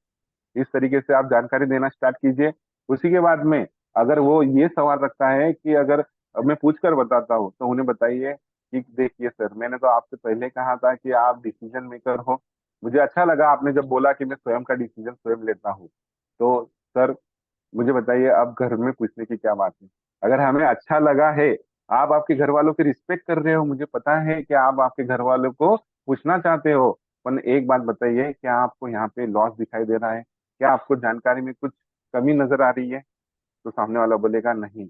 इस तरीके से आप जानकारी देना स्टार्ट कीजिए। उसी के बाद में अगर वो ये सवाल रखता है कि अगर मैं पूछ कर बताता हूँ, तो उन्हें बताइए कि देखिए सर, मैंने तो आपसे पहले कहा था कि आप डिसीजन मेकर हो, मुझे अच्छा लगा आपने जब बोला कि मैं स्वयं का डिसीजन स्वयं लेता हूँ। तो सर मुझे बताइए, अब घर में पूछने की क्या बात है? अगर हमें अच्छा लगा है, आप आपके घर वालों की रिस्पेक्ट कर रहे हो, मुझे पता है कि आप आपके घर वालों को पूछना चाहते हो, पर एक बात बताइए, क्या आपको यहाँ पे लॉस दिखाई दे रहा है? क्या आपको जानकारी में कुछ कमी नजर आ रही है? तो सामने वाला बोलेगा नहीं,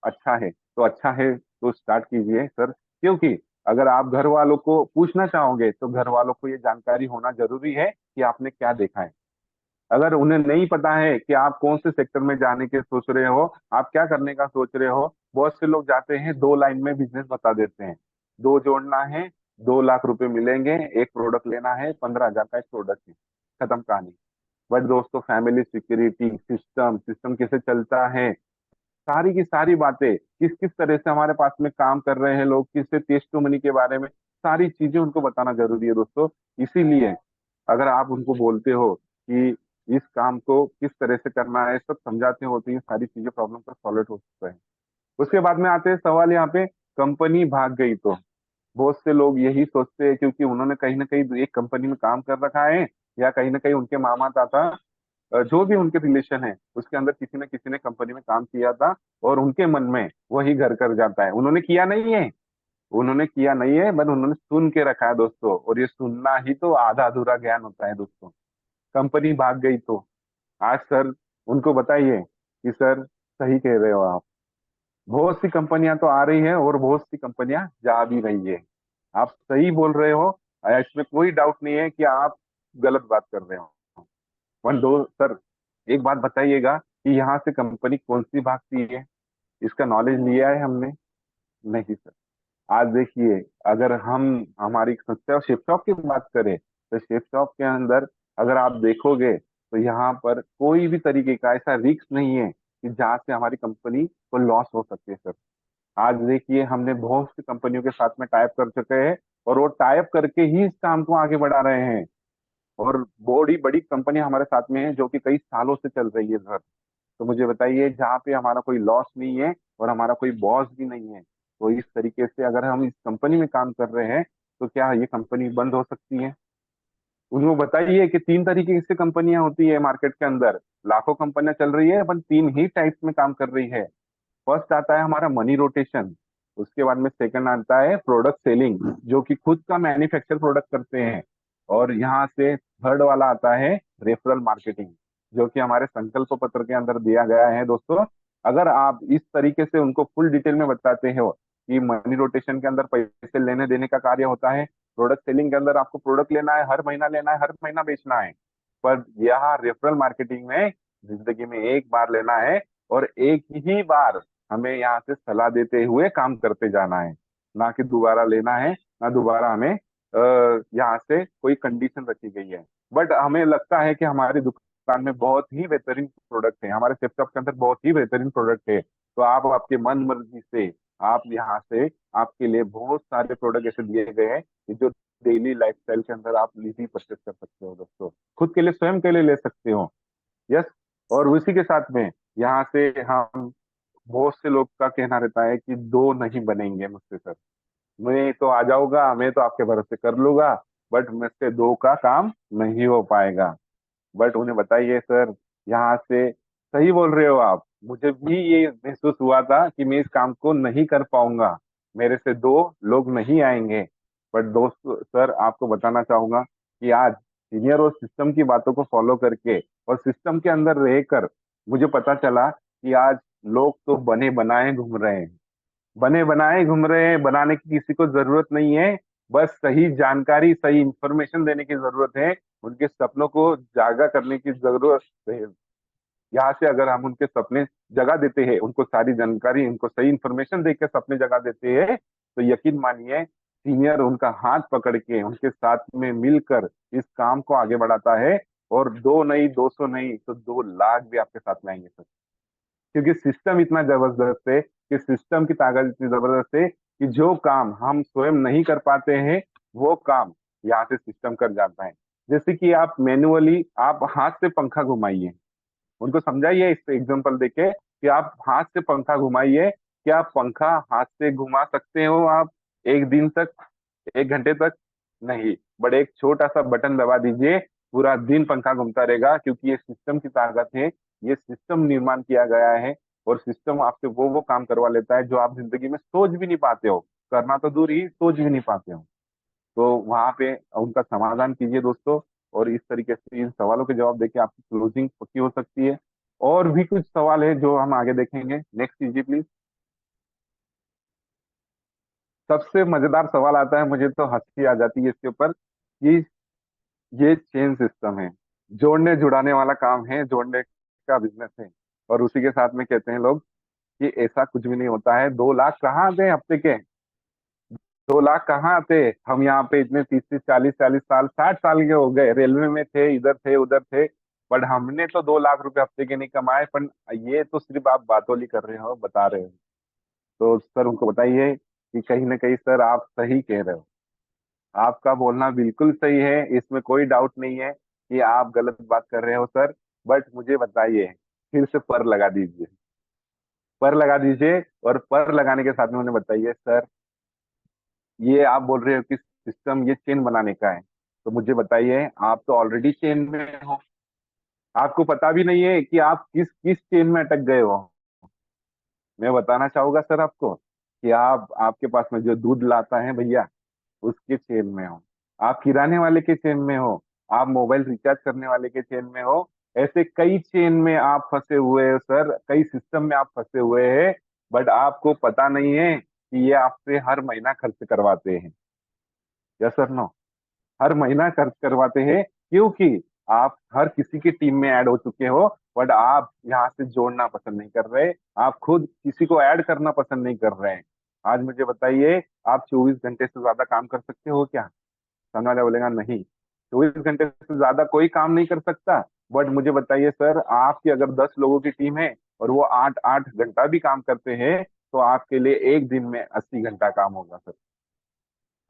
अच्छा है तो अच्छा है, तो स्टार्ट कीजिए सर। क्योंकि अगर आप घर वालों को पूछना चाहोगे, तो घर वालों को ये जानकारी होना जरूरी है कि आपने क्या देखा है। अगर उन्हें नहीं पता है कि आप कौन से सेक्टर में जाने के सोच रहे हो, आप क्या करने का सोच रहे हो, बहुत से लोग जाते हैं 2 लाइन में बिजनेस बता देते हैं। दो जोड़ना है, 2 लाख रुपए मिलेंगे, एक प्रोडक्ट लेना है, 15,000 का एक प्रोडक्ट है, खत्म कहानी। बट दोस्तों, फैमिली सिक्योरिटी सिस्टम, सिस्टम कैसे चलता है, सारी की सारी बातें, किस किस तरह से हमारे पास में काम कर रहे हैं लोग, किससे टेस्ट टू मनी के बारे में सारी चीजें उनको बताना जरूरी है दोस्तों। इसीलिए अगर आप उनको बोलते हो कि इस काम को किस तरह से करना है, सब समझाते हो, तो ये सारी चीजें प्रॉब्लम का सॉल्व हो सकता है। उसके बाद में आते हैं सवाल यहाँ पे, कंपनी भाग गई तो। बहुत से लोग यही सोचते हैं, क्योंकि उन्होंने कहीं ना कहीं एक कंपनी में काम कर रखा है, या कहीं ना कहीं उनके मामा ताता, जो भी उनके रिलेशन है उसके अंदर किसी न किसी ने कंपनी में काम किया था, और उनके मन में वही घर कर जाता है। उन्होंने किया नहीं है, बट उन्होंने सुन के रखा है दोस्तों, और ये सुनना ही तो आधा अधूरा ज्ञान होता है दोस्तों। कंपनी भाग गई तो आज सर उनको बताइए कि सर सही कह रहे हो आप, बहुत सी कंपनियां तो आ रही है और बहुत सी कंपनियां जा भी रही है। आप सही बोल रहे हो, इसमें कोई डाउट नहीं है कि आप गलत बात कर रहे हो। वन दो सर, एक बात बताइएगा कि यहाँ से कंपनी कौन सी भागती है, इसका नॉलेज लिया है हमने? नहीं सर। आज देखिए, अगर हम हमारी संस्था शिप शॉप की बात करें, तो शिप शॉप के अंदर अगर आप देखोगे तो यहाँ पर कोई भी तरीके का ऐसा रिस्क नहीं है कि जहाँ से हमारी कंपनी को लॉस हो सकती है सर। आज देखिए, हमने बहुत सी कंपनियों के साथ में टाइप कर चुके हैं, और वो टाइप करके ही इस काम को आगे बढ़ा रहे हैं। और बड़ी बड़ी कंपनियां हमारे साथ में है जो कि कई सालों से चल रही है सर। तो मुझे बताइए, जहाँ पे हमारा कोई लॉस नहीं है और हमारा कोई बॉस भी नहीं है, तो इस तरीके से अगर हम इस कंपनी में काम कर रहे हैं, तो क्या ये कंपनी बंद हो सकती है? उनको बताइए कि 3 तरीके से कंपनियां होती है मार्केट के अंदर। लाखों कंपनियां चल रही है, अपन 3 ही टाइप्स में काम कर रही है। फर्स्ट आता है हमारा मनी रोटेशन। उसके बाद में सेकंड आता है प्रोडक्ट सेलिंग, जो कि खुद का मैन्युफैक्चर प्रोडक्ट करते हैं। और यहाँ से थर्ड वाला आता है रेफरल मार्केटिंग, जो कि हमारे संकल्प पत्र के अंदर दिया गया है दोस्तों। अगर आप इस तरीके से उनको फुल डिटेल में बताते हो कि मनी रोटेशन के अंदर पैसे लेने देने का कार्य होता है, प्रोडक्ट सेलिंग के अंदर आपको प्रोडक्ट लेना है, हर महीना लेना है, हर महीना बेचना है। पर यहाँ रेफरल मार्केटिंग में जिंदगी में एक बार लेना है, और एक ही बार हमें यहाँ से सलाह देते हुए काम करते जाना है, ना कि दोबारा लेना है, ना दोबारा हमें यहाँ से कोई कंडीशन रखी गई है। बट हमें लगता है कि हमारी दुकान में बहुत ही बेहतरीन प्रोडक्ट है, हमारे सेप्टॉप के अंदर बहुत ही बेहतरीन प्रोडक्ट है, तो आप आपके मन मर्जी से आप यहाँ से, आपके लिए बहुत सारे प्रोडक्ट ऐसे दिए गए हैं कि जो डेली लाइफस्टाइल के अंदर आप इजी परचेस कर सकते हो दोस्तों, खुद के लिए, स्वयं के लिए ले सकते हो। यस। और उसी के साथ में यहाँ से हम, बहुत से लोग का कहना रहता है कि दो नहीं बनेंगे मुझसे सर, मैं तो आ जाऊंगा, मैं तो आपके भरोसे कर लूंगा, बट मुझसे दो का काम नहीं हो पाएगा। बट उन्हें बताइए सर, यहाँ से सही बोल रहे हो आप, मुझे भी ये महसूस हुआ था कि मैं इस काम को नहीं कर पाऊंगा, मेरे से दो लोग नहीं आएंगे। बट दोस्त सर, आपको बताना चाहूंगा कि आज सीनियर और सिस्टम की बातों को फॉलो करके और सिस्टम के अंदर रहकर मुझे पता चला कि आज लोग तो बने बनाए घूम रहे हैं, बने बनाए घूम रहे हैं, बनाने की किसी को जरूरत नहीं है। बस सही जानकारी, सही इंफॉर्मेशन देने की जरूरत है, उनके सपनों को जागा करने की जरूरत है। यहाँ से अगर हम उनके सपने जगा देते हैं, उनको सारी जानकारी, उनको सही इंफॉर्मेशन देकर सपने जगा देते हैं, तो यकीन मानिए, सीनियर उनका हाथ पकड़ के उनके साथ में मिलकर इस काम को आगे बढ़ाता है। और दो नहीं, 200 नहीं, तो 2 लाख भी आपके साथ में आएंगे सर। क्योंकि सिस्टम इतना जबरदस्त है, कि सिस्टम की ताकत इतनी जबरदस्त है कि जो काम हम स्वयं नहीं कर पाते हैं, वो काम यहाँ से सिस्टम कर जाता है। जैसे कि आप मैन्युअली आप हाथ से पंखा घुमाइए, उनको समझाइए इस एग्जांपल देके कि आप हाथ से पंखा घुमाइए, क्या पंखा हाथ से घुमा सकते हो आप 1 दिन तक, 1 घंटे तक? नहीं। बट एक छोटा सा बटन दबा दीजिए, पूरा दिन पंखा घूमता रहेगा, क्योंकि ये सिस्टम की ताकत है। ये सिस्टम निर्माण किया गया है, और सिस्टम आपसे वो काम करवा लेता है जो आप जिंदगी में सोच भी नहीं पाते हो, करना तो दूर ही, सोच भी नहीं पाते हो। तो वहां पे उनका समाधान कीजिए दोस्तों, और इस तरीके से इन सवालों के जवाब देके आपकी क्लोजिंग पक्की हो सकती है। और भी कुछ सवाल है जो हम आगे देखेंगे, नेक्स्ट कीजिए प्लीज। सबसे मजेदार सवाल आता है, मुझे तो हंसी आ जाती है इसके ऊपर, कि ये चेन सिस्टम है, जोड़ने जुड़ाने वाला काम है, जोड़ने का बिजनेस है। और उसी के साथ में कहते हैं लोग कि ऐसा कुछ भी नहीं होता है। 2 लाख कहाँ आते हैं हफ्ते के? 2 लाख कहाँ आते? हम यहाँ पे इतने 30 30 40 40 साल 60 साल के हो गए, रेलवे में थे, इधर थे उधर थे, बट हमने तो 2 लाख रुपए हफ्ते के नहीं कमाए। पर ये तो सिर्फ आप बातों ही कर रहे हो, बता रहे हो। तो सर उनको बताइए कि कहीं ना कहीं सर आप सही कह रहे हो। आपका बोलना बिल्कुल सही है, इसमें कोई डाउट नहीं है कि आप गलत बात कर रहे हो सर। बट मुझे बताइए, फिर से पर लगा दीजिए, पर लगा दीजिए। और पर लगाने के साथ में उन्हें बताइए सर, ये आप बोल रहे हो कि सिस्टम ये चेन बनाने का है, तो मुझे बताइए आप तो ऑलरेडी चेन में हो। आपको पता भी नहीं है कि आप किस किस चेन में अटक गए हो। मैं बताना चाहूंगा सर आपको कि आप, आपके पास में जो दूध लाता है भैया, उसके चेन में हो। आप किराने वाले के चेन में हो। आप मोबाइल रिचार्ज करने वाले के चेन में हो। ऐसे कई चेन में आप फंसे हुए हो सर, कई सिस्टम में आप फंसे हुए हैं। बट आपको पता नहीं है कि ये आपसे हर महीना खर्च करवाते हैं। Yes sir no? हर महीना खर्च करवाते हैं, क्योंकि आप हर किसी की टीम में ऐड हो चुके हो। बट आप यहाँ से जोड़ना पसंद नहीं कर रहे, आप खुद किसी को ऐड करना पसंद नहीं कर रहे हैं। आज मुझे बताइए, आप 24 घंटे से ज्यादा काम कर सकते हो क्या? सामने वाला बोलेगा नहीं, 24 घंटे से ज्यादा कोई काम नहीं कर सकता। बट मुझे बताइए सर, आपकी अगर 10 लोगों की टीम है और वो 8 8 घंटा भी काम करते हैं, तो आपके लिए एक दिन में 80 घंटा काम होगा सर।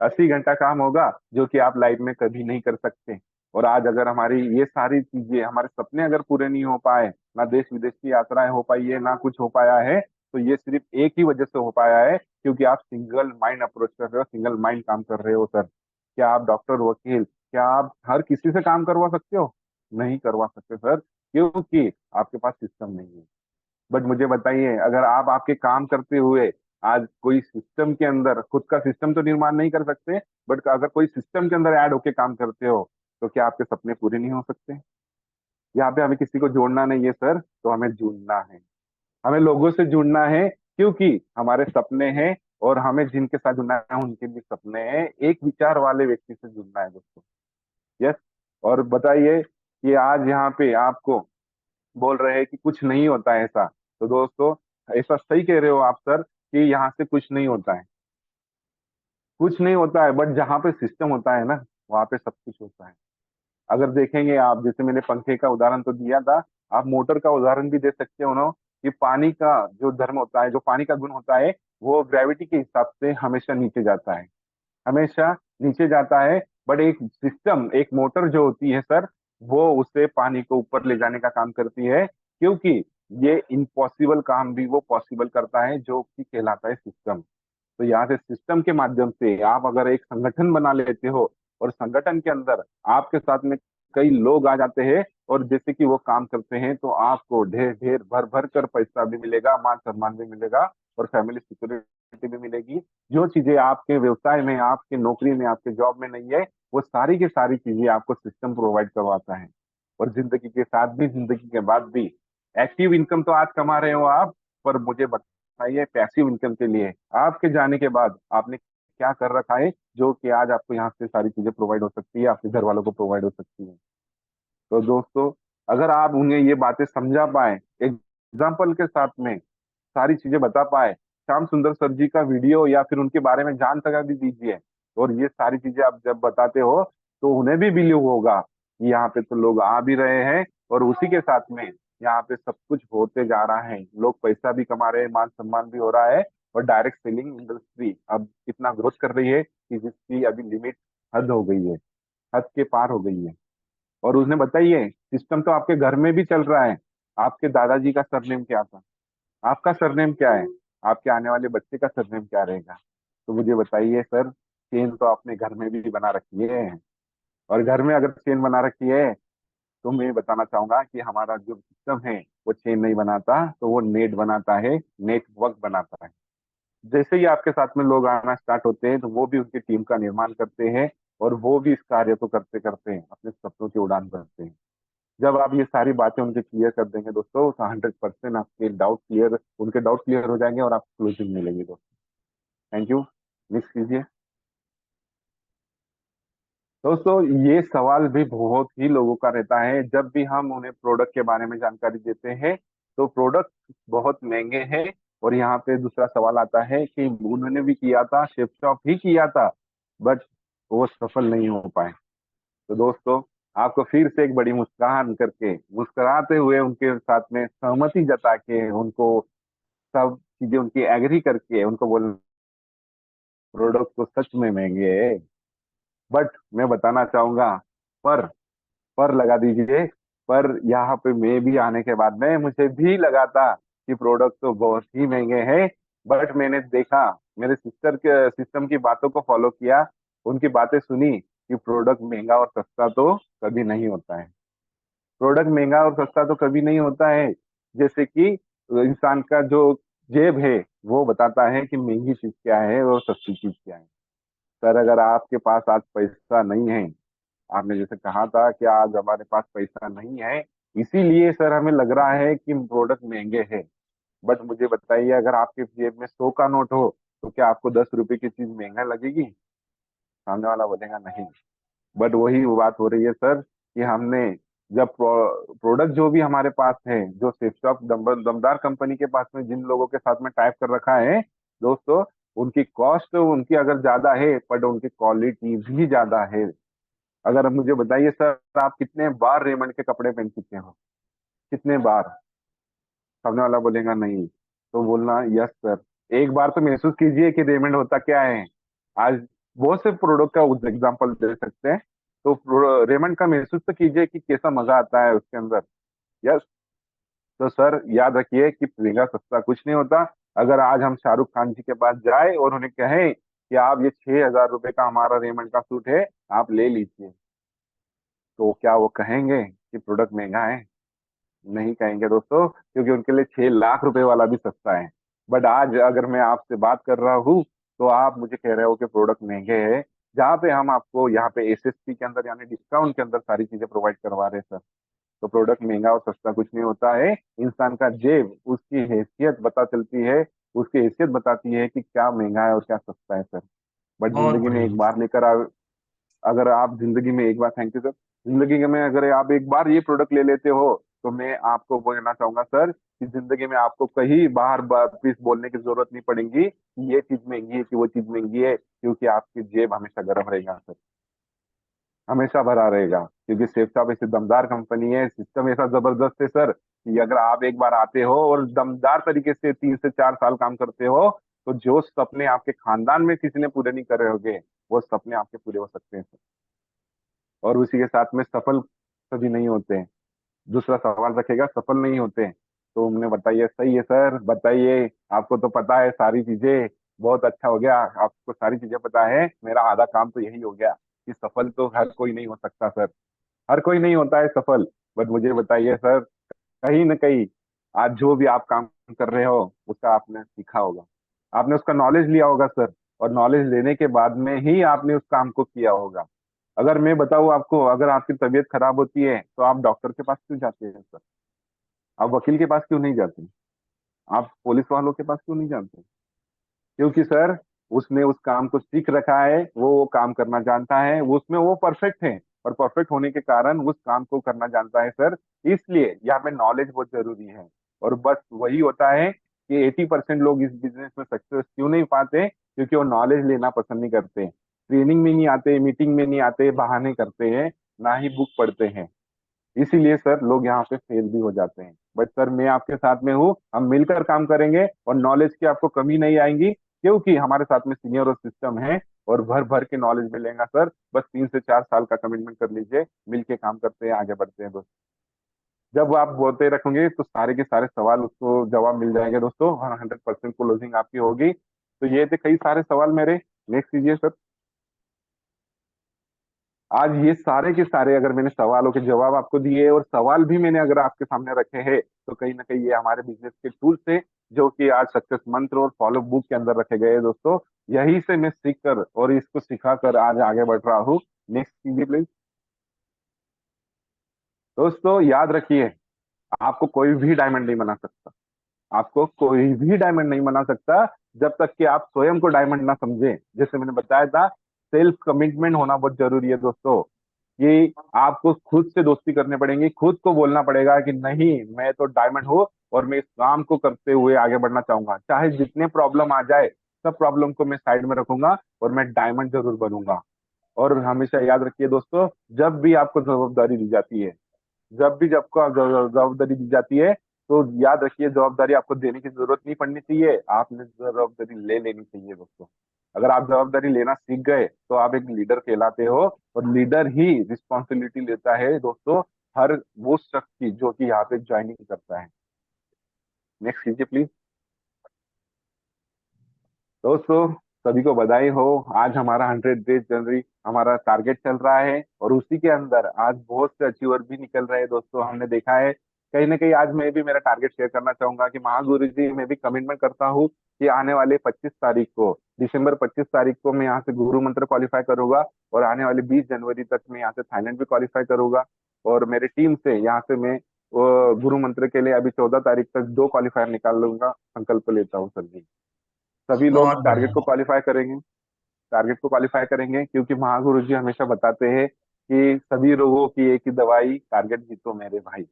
80 घंटा काम होगा, जो कि आप लाइफ में कभी नहीं कर सकते। और आज अगर हमारी ये सारी चीजें, हमारे सपने अगर पूरे नहीं हो पाए, ना देश विदेश की यात्राएं हो पाई है, ना कुछ हो पाया है, तो ये सिर्फ एक ही वजह से हो पाया है, क्योंकि आप सिंगल माइंड अप्रोच कर रहे हो, सिंगल माइंड काम कर रहे हो सर। क्या आप डॉक्टर, वकील, क्या आप हर किसी से काम करवा सकते हो? नहीं करवा सकते सर, क्योंकि आपके पास सिस्टम नहीं है। बट मुझे बताइए, अगर आप आपके काम करते हुए आज कोई सिस्टम के अंदर, खुद का सिस्टम तो निर्माण नहीं कर सकते, बट अगर कोई सिस्टम के अंदर ऐड होके काम करते हो, तो क्या आपके सपने पूरे नहीं हो सकते? यहाँ पे हमें किसी को जोड़ना नहीं है सर, तो हमें जुड़ना है। हमें लोगों से जुड़ना है, क्योंकि हमारे सपने हैं, और हमें जिनके साथ जुड़ना है उनके भी सपने हैं। एक विचार वाले व्यक्ति से जुड़ना है दोस्तों। यस। और बताइए कि आज यहाँ पे आपको बोल रहे हैं कि कुछ नहीं होता है ऐसा, तो दोस्तों ऐसा सही कह रहे हो आप सर कि यहाँ से कुछ नहीं होता है। कुछ नहीं होता है, बट जहाँ पे सिस्टम होता है ना, वहाँ पे सब कुछ होता है। अगर देखेंगे आप, जैसे मैंने पंखे का उदाहरण तो दिया था, आप मोटर का उदाहरण भी दे सकते हो ना, कि पानी का जो धर्म होता है, जो पानी का गुण होता है, वो ग्रेविटी के हिसाब से हमेशा नीचे जाता है, हमेशा नीचे जाता है। बट एक सिस्टम, एक मोटर जो होती है सर, वो उसे पानी को ऊपर ले जाने का काम करती है, क्योंकि ये इम्पॉसिबल काम भी वो पॉसिबल करता है, जो कि कहलाता है सिस्टम। तो यहाँ से सिस्टम के माध्यम से आप अगर एक संगठन बना लेते हो, और संगठन के अंदर आपके साथ में कई लोग आ जाते हैं, और जैसे कि वो काम करते हैं, तो आपको ढेर ढेर भर भर कर पैसा भी मिलेगा, मान सम्मान भी मिलेगा, और फैमिली सिक्योरिटी भी मिलेगी। जो चीजें आपके व्यवसाय में, आपके नौकरी में, आपके जॉब में नहीं है, वो सारी की सारी चीजें आपको सिस्टम प्रोवाइड करवाता है। और जिंदगी के साथ भी, जिंदगी के बाद भी, एक्टिव इनकम तो आज कमा रहे हो आप, पर मुझे बताइए पैसिव इनकम के लिए आपके जाने के बाद आपने क्या कर रखा है, जो कि आज आपको यहाँ से सारी चीजें प्रोवाइड हो सकती है, आपके घर वालों को प्रोवाइड हो सकती है। तो दोस्तों, अगर आप उन्हें ये बातें समझा पाए, एग्जाम्पल के साथ में सारी चीजें बता पाए, श्याम सुंदर सर जी का वीडियो या फिर उनके बारे में जान सका भी दीजिए, और ये सारी चीजें आप जब बताते हो, तो उन्हें भी बिलीव होगा कि यहाँ पे तो लोग आ भी रहे हैं, और उसी के साथ में यहाँ पे सब कुछ होते जा रहा है, लोग पैसा भी कमा रहे हैं, मान सम्मान भी हो रहा है। और डायरेक्ट सेलिंग इंडस्ट्री अब कितना ग्रोथ कर रही है कि जिसकी अभी लिमिट हद हो गई है, हद के पार हो गई है। और उसने बताइए, सिस्टम तो आपके घर में भी चल रहा है। आपके दादाजी का सरनेम क्या था? आपका सरनेम क्या है? आपके आने वाले बच्चे का सरनेम क्या रहेगा? तो मुझे बताइए सर, चेन तो आपने घर में भी बना रखी है। और घर में अगर चेन बना रखी है, तो मैं बताना चाहूंगा कि हमारा जो सिस्टम है, वो चेन नहीं बनाता, तो वो नेट बनाता है, नेटवर्क बनाता है। जैसे ही आपके साथ में लोग आना स्टार्ट होते हैं, तो वो भी उनकी टीम का निर्माण करते हैं, और वो भी इस कार्य को करते करते अपने सपनों की उड़ान भरते हैं। जब आप ये सारी बातें उनके क्लियर कर देंगे दोस्तों, तो 100% आपके डाउट क्लियर, उनके डाउट क्लियर हो जाएंगे, और आपको क्लोजिंग मिलेगी दोस्तों। Thank you. नेक्स्ट कीजिए। दोस्तों ये सवाल भी बहुत ही लोगों का रहता है जब भी हम उन्हें प्रोडक्ट के बारे में जानकारी देते हैं। तो प्रोडक्ट बहुत महंगे हैं। और यहाँ पे दूसरा सवाल आता है कि उन्होंने भी किया था, शेफ शॉप ही किया था, बट वो सफल नहीं हो पाए। तो दोस्तों आपको फिर से एक बड़ी मुस्कान करके, मुस्कुराते हुए उनके साथ में सहमति जता के, उनको सब चीजें उनकी एग्री करके उनको बोल, प्रोडक्ट तो सच में महंगे है, बट मैं बताना चाहूंगा, पर पर लगा दीजिए। पर यहाँ पे मैं भी आने के बाद में मुझे भी लगा था कि प्रोडक्ट तो बहुत ही महंगे हैं। बट मैंने देखा, मेरे सिस्टर के सिस्टम की बातों को फॉलो किया, उनकी बातें सुनी कि प्रोडक्ट महंगा और सस्ता तो कभी नहीं होता है। प्रोडक्ट महंगा और सस्ता तो कभी नहीं होता है। जैसे कि इंसान का जो जेब है वो बताता है कि महंगी चीज क्या है और सस्ती चीज क्या है। सर अगर आपके पास आज पैसा नहीं है, आपने जैसे कहा था कि आज हमारे पास पैसा नहीं है, इसीलिए सर हमें लग रहा है कि प्रोडक्ट महंगे हैं। बट मुझे बताइए, अगर आपके जेब में 100 का नोट हो तो क्या आपको 10 रुपए की चीज महंगा लगेगी? सामने वाला बोलेगा नहीं। बट वही बात हो रही है सर कि हमने जब प्रोडक्ट जो भी हमारे पास है, जो सेफ्टॉप दमदार कंपनी के पास में जिन लोगों के साथ में टाइप कर रखा है दोस्तों, उनकी कॉस्ट उनकी अगर ज्यादा है बट उनकी क्वालिटी भी ज्यादा है। अगर आप मुझे बताइए सर, आप कितने बार रेमंड के कपड़े पहन चुके हो? कितने बार? सामने वाला बोलेगा नहीं। तो बोलना यस सर, एक बार तो महसूस कीजिए कि रेमंड होता क्या है। आज बहुत से प्रोडक्ट का एग्जांपल दे सकते हैं। तो रेमंड का महसूस तो कीजिए कि कैसा मजा आता है उसके अंदर। यस। तो सर याद रखिए कि महंगा सस्ता कुछ नहीं होता। अगर आज हम शाहरुख खान जी के पास जाए और उन्हें कहें कि आप ये 6,000 रुपए का हमारा रेमंड का सूट है, आप ले लीजिए, तो क्या वो कहेंगे कि प्रोडक्ट महंगा है? नहीं कहेंगे दोस्तों, क्योंकि उनके लिए 6 लाख रुपए वाला भी सस्ता है। बट आज अगर मैं आपसे बात कर रहा हूँ तो आप मुझे कह रहे हो कि प्रोडक्ट महंगे हैं, जहाँ पे हम आपको यहाँ पे एसएसपी के अंदर यानी डिस्काउंट के अंदर सारी चीजें प्रोवाइड करवा रहे हैं सर। तो प्रोडक्ट महंगा और सस्ता कुछ नहीं होता है। इंसान का जेब उसकी हैसियत बता चलती है, उसकी हैसियत बताती है कि क्या महंगा है और क्या सस्ता है सर। बट बहुत जिंदगी में बढ़िया। एक बार लेकर अगर आप जिंदगी में एक बार, थैंक यू सर, जिंदगी में अगर आप एक बार ये प्रोडक्ट ले लेते हो तो मैं आपको बोलना चाहूंगा सर कि जिंदगी में आपको कहीं बाहर वापिस बोलने की जरूरत नहीं पड़ेगी कि ये चीज महंगी है कि वो चीज महंगी है, क्योंकि आपकी जेब हमेशा गर्म रहेगा सर, हमेशा भरा रहेगा। क्योंकि सेफ शॉप ऐसी दमदार कंपनी है, सिस्टम ऐसा जबरदस्त है सर कि अगर आप एक बार आते हो और दमदार तरीके से 3 से 4 साल काम करते हो, तो जो सपने आपके खानदान में किसी ने पूरे नहीं करे होंगे, वो सपने आपके पूरे हो सकते हैं सर। और उसी के साथ में सफल कभी नहीं होते हैं। दूसरा सवाल रखेगा, सफल नहीं होते हैं। तो हमने बताइए, सही है सर, बताइए, आपको तो पता है सारी चीजें। बहुत अच्छा हो गया, आपको सारी चीजें पता है, मेरा आधा काम तो यही हो गया कि सफल तो हर कोई नहीं हो सकता सर, हर कोई नहीं होता है सफल। बट मुझे बताइए सर, कहीं ना कहीं आज जो भी आप काम कर रहे हो उसका आपने सीखा होगा, आपने उसका नॉलेज लिया होगा सर, और नॉलेज लेने के बाद में ही आपने उस काम को किया होगा। अगर मैं बताऊं आपको, अगर आपकी तबीयत खराब होती है तो आप डॉक्टर के पास क्यों जाते हैं सर? आप वकील के पास क्यों नहीं जाते? आप पुलिस वालों के पास क्यों नहीं जाते? क्योंकि सर उसने उस काम को सीख रखा है, वो काम करना जानता है, वो उसमें वो परफेक्ट है। और परफेक्ट होने के कारण उस काम को करना जानता है सर। इसलिए यहाँ पे नॉलेज बहुत जरूरी है। और बस वही होता है कि 80% लोग इस बिजनेस में सक्सेस क्यों नहीं पाते, क्योंकि वो नॉलेज लेना पसंद नहीं करते, ट्रेनिंग में नहीं आते, मीटिंग में नहीं आते, बहाने करते हैं, ना ही बुक पढ़ते हैं। इसीलिए सर लोग यहाँ पे फेल भी हो जाते हैं। बट सर मैं आपके साथ में हूँ, हम मिलकर काम करेंगे और नॉलेज की आपको कमी नहीं आएगी, क्योंकि हमारे साथ में सीनियर और सिस्टम है, और भर भर के नॉलेज मिलेगा सर। बस 3 से 4 साल का कमिटमेंट कर लीजिए, मिलके काम करते हैं, आगे बढ़ते हैं दोस्तों। जब आप बोलते रखेंगे तो सारे के सारे सवाल उसको जवाब मिल जाएंगे दोस्तों, और 100% क्लोजिंग आपकी होगी। तो ये थे कई सारे सवाल मेरे। नेक्स्ट कीजिए सर। आज ये सारे के सारे अगर मैंने सवालों के जवाब आपको दिए और सवाल भी मैंने अगर आपके सामने रखे हैं, तो कहीं ना कहीं ये हमारे बिजनेस के टूल्स हैं, जो कि आज सक्सेस मंत्र और फॉलो बुक के अंदर रखे गए हैं दोस्तों। यही से मैं सीख कर और इसको सिखा कर आज आगे बढ़ रहा हूँ। नेक्स्ट कीजिए प्लीज। दोस्तों याद रखिए, आपको कोई भी डायमंड नहीं बना सकता, आपको कोई भी डायमंड नहीं बना सकता जब तक कि आप स्वयं को डायमंड ना समझे। जैसे मैंने बताया था सेल्फ कमिटमेंट होना बहुत जरूरी है दोस्तों। कि आपको खुद से दोस्ती करने पड़ेंगी, खुद को बोलना पड़ेगा कि नहीं, मैं तो डायमंड हूँ और मैं इस काम को करते हुए आगे बढ़ना चाहूंगा, चाहे जितने प्रॉब्लम आ जाए सब प्रॉब्लम को मैं साइड में रखूंगा और मैं डायमंड जरूर बनूंगा। और हमेशा याद रखिए दोस्तों, जब भी आपको जवाबदारी दी जाती है, जब भी जब को जवाबदारी दी जाती है, तो याद रखिए जवाबदारी आपको देने की जरूरत नहीं पड़नी चाहिए, आपने जवाबदारी ले लेनी चाहिए दोस्तों। अगर आप जवाबदारी लेना सीख गए तो आप एक लीडर कहलाते हो, और लीडर ही रिस्पॉन्सिबिलिटी लेता है दोस्तों हर वो शख्स की जो कि यहाँ पे ज्वाइनिंग करता है। नेक्स्ट कीजिए प्लीज। दोस्तों सभी को बधाई हो, आज हमारा 100 डेज जनवरी हमारा टारगेट चल रहा है, और उसी के अंदर आज बहुत से अचीवर भी निकल रहे हैं दोस्तों, हमने देखा है। कहीं ना कहीं आज मैं भी मेरा टारगेट शेयर करना चाहूंगा कि महागुरु जी मैं भी कमिटमेंट करता हूँ कि आने वाले 25 तारीख को, दिसंबर 25 तारीख को मैं यहाँ से गुरु मंत्र क्वालिफाई करूंगा, और आने वाले 20 जनवरी तक मैं यहाँ से थाईलैंड भी क्वालिफाई करूंगा। और मेरे टीम से यहाँ से मैं गुरु मंत्र के लिए अभी 14 तारीख तक 2 क्वालिफायर निकाल लूंगा, संकल्प लेता हूँ सर जी। सभी लोग बहुत टारगेट बढ़िया। को क्वालिफाई करेंगे, टारगेट को क्वालिफाई करेंगे, क्योंकि महागुरु जी हमेशा बताते हैं कि सभी रोगों की एक ही दवाई, टारगेट जीतो मेरे भाई।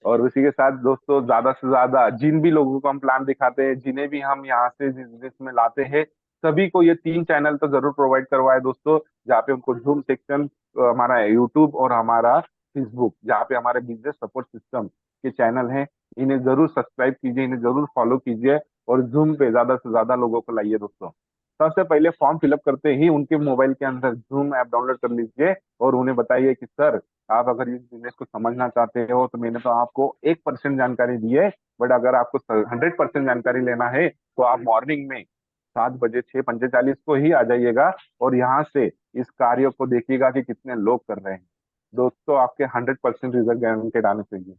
और उसी के साथ दोस्तों ज्यादा से ज्यादा जिन भी लोगों को हम प्लान दिखाते हैं, जिन्हें भी हम यहाँ से बिजनेस में लाते हैं, सभी को ये 3 चैनल तो जरूर प्रोवाइड करवाए दोस्तों, जहाँ पे उनको जूम सेक्शन, हमारा यूट्यूब और हमारा फेसबुक, जहाँ पे हमारे बिजनेस सपोर्ट सिस्टम के चैनल हैं, इन्हें जरूर सब्सक्राइब कीजिए, इन्हें जरूर फॉलो कीजिए, और जूम पे ज्यादा से ज्यादा लोगों को लाइए दोस्तों। सबसे पहले फॉर्म फिलअप करते ही उनके मोबाइल के अंदर जूम ऐप डाउनलोड कर लीजिए, और उन्हें बताइए कि सर, आप अगर इस बिजनेस को समझना चाहते हो तो मैंने तो आपको 1% जानकारी दी है, बट अगर आपको 100% जानकारी लेना है तो आप मॉर्निंग में 7 बजे 6:45 को ही आ जाइएगा, और यहाँ से इस कार्य को देखिएगा कि कितने लोग कर रहे हैं। दोस्तों आपके 100% रिजल्ट गारंटेड आने चाहिए,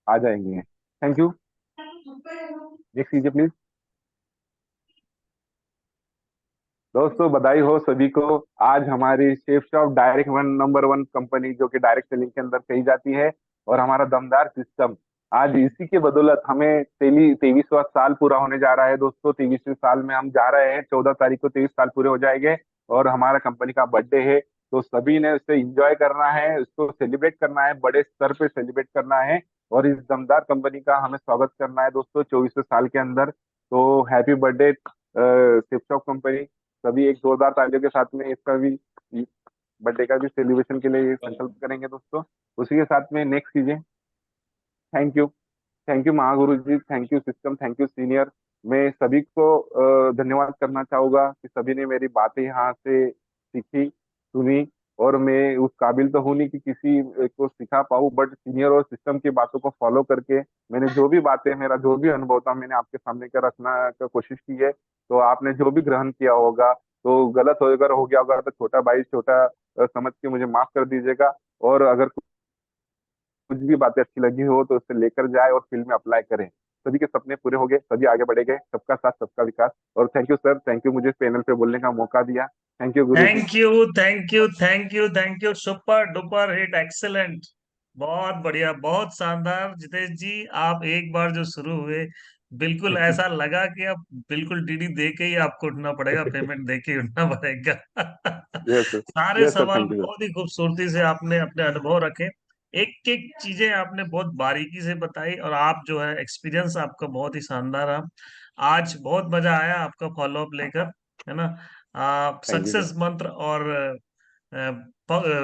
आ जाएंगे। Thank you. नेक्स्ट कीजिए प्लीज। दोस्तों बधाई हो सभी को, आज हमारी safe shop direct number 1 company जो कि डायरेक्ट सेलिंग के अंदर कही जाती है, और हमारा दमदार सिस्टम, आज इसी के बदौलत हमें 23वां साल पूरा होने जा रहा है दोस्तों। 23वें साल में हम जा रहे हैं, 14 तारीख को 23 साल पूरे हो जाएंगे, और हमारा कंपनी का बर्थडे है। तो सभी ने उसे एंजॉय करना है, उसको सेलिब्रेट करना है, बड़े स्तर पे सेलिब्रेट करना है, और इस दमदार कंपनी का हमें स्वागत करना है दोस्तों 24वें साल के अंदर। तो happy birthday safe shop company. सभी एक जोरदार तालियों के साथ में इसका भी, बर्थडे का भी सेलिब्रेशन के लिए संकल्प करेंगे दोस्तों। उसी के साथ में नेक्स्ट कीजिए। Thank you. Thank you Mahaguru ji, thank you system, thank you senior. मैं सभी को धन्यवाद करना चाहूंगा कि सभी ने मेरी बातें यहाँ से सीखी, सुनी, और मैं उस काबिल तो हूँ नहीं कि किसी को सिखा पाऊँ, बट सीनियर और सिस्टम की बातों को फॉलो करके मैंने जो भी बातें, मेरा जो भी अनुभव था, मैंने आपके सामने का रखना का कोशिश की है। तो आपने जो भी ग्रहण किया होगा, तो गलत अगर हो गया होगा तो छोटा भाई छोटा समझ के मुझे माफ कर दीजिएगा। और अगर कुछ भी बातें अच्छी लगी हो तो उसे लेकर जाए और फील्ड में अप्लाई करें। सभी के सपने पूरे हो गए, सभी आगे बढ़ेंगे, सबका साथ सबका विकास। और thank you sir, thank you मुझे पैनल पे बोलने का मौका दिया। थैंक यू गुरु जी। Thank you, thank you, thank you, thank you. Super duper hit, excellent. बहुत बढ़िया, बहुत शानदार जितेश जी। आप एक बार जो शुरू हुए, बिल्कुल ऐसा लगा कि अब बिल्कुल डीडी दे के ही आपको उठना पड़ेगा, पेमेंट दे के ही उठना पड़ेगा। Yes sir. सारे यस सर, सवाल थैंक यू सर। बहुत ही खूबसूरती से आपने अपने अनुभव रखे। एक एक चीजें आपने बहुत बारीकी से बताई, और आप जो है एक्सपीरियंस आपका बहुत ही शानदार रहा। आज बहुत मजा आया आपका फॉलोअप लेकर, है ना। Thank you sir. सक्सेस मंत्र और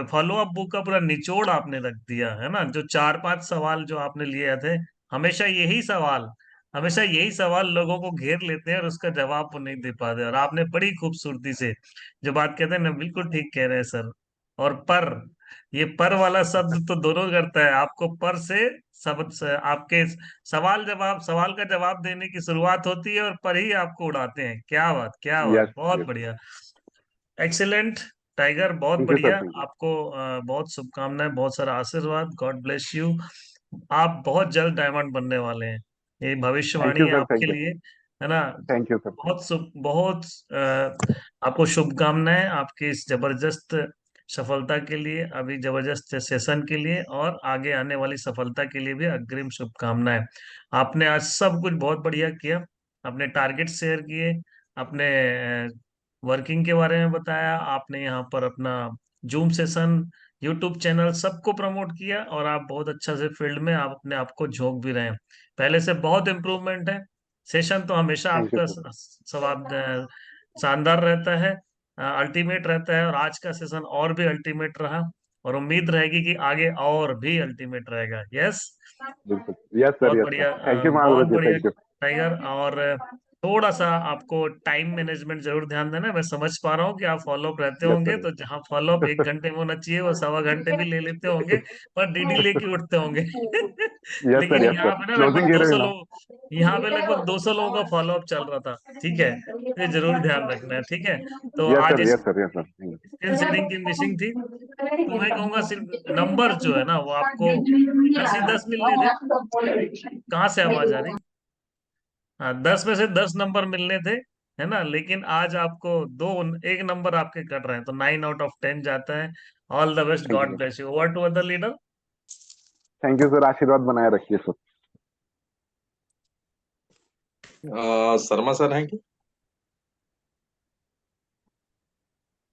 फॉलो अप बुक का पूरा निचोड़ आपने रख दिया, है ना। जो 4-5 सवाल जो आपने लिए थे, हमेशा यही सवाल हमेशा यही सवाल लोगों को घेर लेते हैं और उसका जवाब वो नहीं दे पाते, और आपने बड़ी खूबसूरती से जो बात कहते हैं ना, बिल्कुल ठीक कह रहे हैं सर। और पर, ये पर वाला शब्द तो दोनों करता है आपको, पर से आपके सवाल का जवाब देने की शुरुआत होती है, और पर ही आपको उड़ाते हैं। क्या बात, क्या बात, यस बहुत यस। बढ़िया। एक्सीलेंट टाइगर, बहुत थैंक यू सर, बढ़िया। Thank you. आपको बहुत शुभकामनाएं, बहुत सारा आशीर्वाद, गॉड ब्लेस यू। आप बहुत जल्द डायमंड बनने वाले हैं, ये थैंक भविष्यवाणी यू है सर, आपके थैंक यू। लिए, है ना। Thank you sir. बहुत आपको शुभकामनाएं आपकी इस जबरदस्त सफलता के लिए, अभी जबरदस्त सेशन के लिए, और आगे आने वाली सफलता के लिए भी अग्रिम शुभकामनाएं। आपने आज सब कुछ बहुत बढ़िया किया, अपने टारगेट शेयर किए, अपने वर्किंग के बारे में बताया, आपने यहाँ पर अपना जूम सेशन, यूट्यूब चैनल सबको प्रमोट किया, और आप बहुत अच्छा से फील्ड में आप अपने आप को झोंक भी रहे हैं। पहले से बहुत इम्प्रूवमेंट है। सेशन तो हमेशा थैंक यू आपका सर। स्वाब शानदार रहता है, अल्टीमेट रहता है, और आज का सेशन और भी अल्टीमेट रहा, और उम्मीद रहेगी कि आगे और भी अल्टीमेट रहेगा। यस। बिल्कुल, यस सर, बहुत यस सर, बढ़िया, थैंक यू बहुत महाराज जी, बढ़िया थैंक यू। टाइगर। और थोड़ा सा आपको टाइम मैनेजमेंट जरूर ध्यान देना है। मैं समझ पा रहा हूँ कि आप फॉलोअप रहते यस होंगे, सर। तो जहाँ फॉलोअप 1 घंटे में होना चाहिए वो 1.25 घंटे भी ले लेते होंगे, पर डीडी लेके उठते होंगे। यस सर, लेकिन यस सर, यहाँ पे ना क्लोजिंग लगभग गियर 200 है ना। लोग, यहाँ पे लगभग 200 लोगों का फॉलोअप चल रहा था। ठीक है, ये जरूर ध्यान रखना है। ठीक है, तो यस आज sir, yes sir, yes sir, thank you. Screen sharing की मिसिंग थी, तो मैं कहूंगा सिर्फ नंबर जो है ना वो आपको 10 ही 10 मिलने थे। कहाँ से आवाज आ रही? हाँ, 10 में से 10 नंबर मिलने थे, है ना। लेकिन आज आपको दो, एक नंबर आपके कट रहे हैं, तो 9 आउट ऑफ 10 जाता है। All the best, thank you god sir. Bless you. Over to other leader. Thank you sir, आशीर्वाद बनाए रखिए सर। शर्मा सर हैं कि?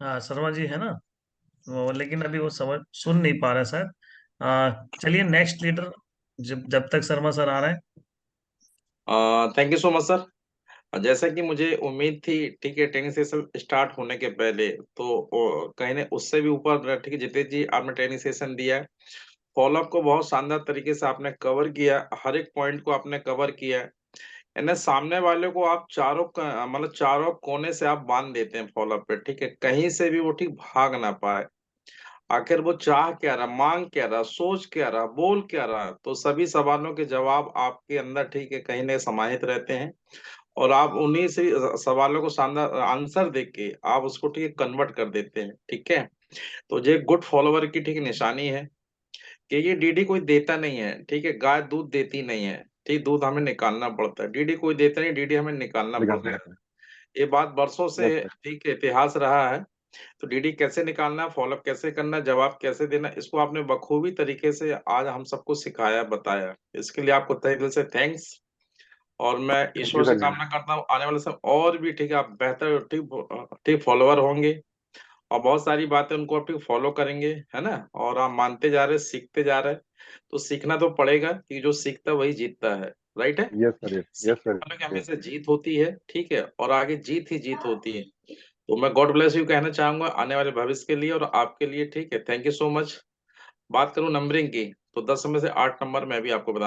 हाँ, शर्मा जी है ना, लेकिन अभी वो समझ सुन नहीं पा रहे शायद। चलिए नेक्स्ट लीडर, जब जब तक शर्मा सर आ रहे हैं। Thank you so much sir. जैसा कि मुझे उम्मीद थी, ठीक है, ट्रेनिंग सेशन स्टार्ट होने के पहले, तो कहीं ने उससे भी ऊपर, ठीक है, जितेश जी आपने ट्रेनिंग सेशन दिया है, फॉलोअप को बहुत शानदार तरीके से आपने कवर किया, हर एक पॉइंट को आपने कवर किया है। यानी सामने वाले को आप मतलब चारों कोने से आप बांध देते हैं फॉलोअप पे, ठीक है, कहीं से भी वो ठीक भाग ना पाए। आखिर वो चाह क्या रहा, मांग क्या रहा, सोच क्या रहा, बोल क्या रहा, तो सभी सवालों के जवाब आपके अंदर, ठीक है, कहीं न समाहित रहते हैं। और आप उन्हीं से सवालों को शानदार आंसर देके आप उसको, ठीक है, कन्वर्ट कर देते हैं। ठीक है, तो ये गुड फॉलोवर की, ठीक, निशानी है कि ये डीडी कोई देता नहीं है। ठीक है, गाय दूध देती नहीं है, ठीक, दूध हमें निकालना पड़ता है। डीडी कोई देता नहीं, डीडी हमें निकालना निकालना पड़ता है। पड़ता है। ये बात बरसों से, यस सर। ठीक है, इतिहास रहा है। तो डीडी कैसे निकालना, फॉलोअप कैसे करना, जवाब कैसे देना, इसको आपने बखूबी तरीके से आज हम सबको सिखाया, बताया। इसके लिए आपको तहे दिल से थैंक्स। और मैं थैंक ईश्वर यू से सर जी। कामना करता हूँ आने वाले समय और भी, ठीक है, आप बेहतर, ठीक ठीक फॉलोअर होंगे, और बहुत सारी बातें उनको आप ठीक फॉलो करेंगे, है ना। और आप मानते जा रहे, सीखते जा रहे, तो सीखना तो पड़ेगा, कि जो सीखता है वही जीतता है। राइट है। यस सर, यस, यस सीखने सर, वालों की यस। हमेशा जीत होती है, ठीक है, और आगे जीत ही जीत होती है। तो मैं गॉड ब्लेस यू कहना चाहूंगा आने वाले भविष्य के लिए और आपके लिए। ठीक है, थैंक यू सो मच। बात करूं नंबरिंग की, तो 10 में से 8 नंबर मैं भी आपको बता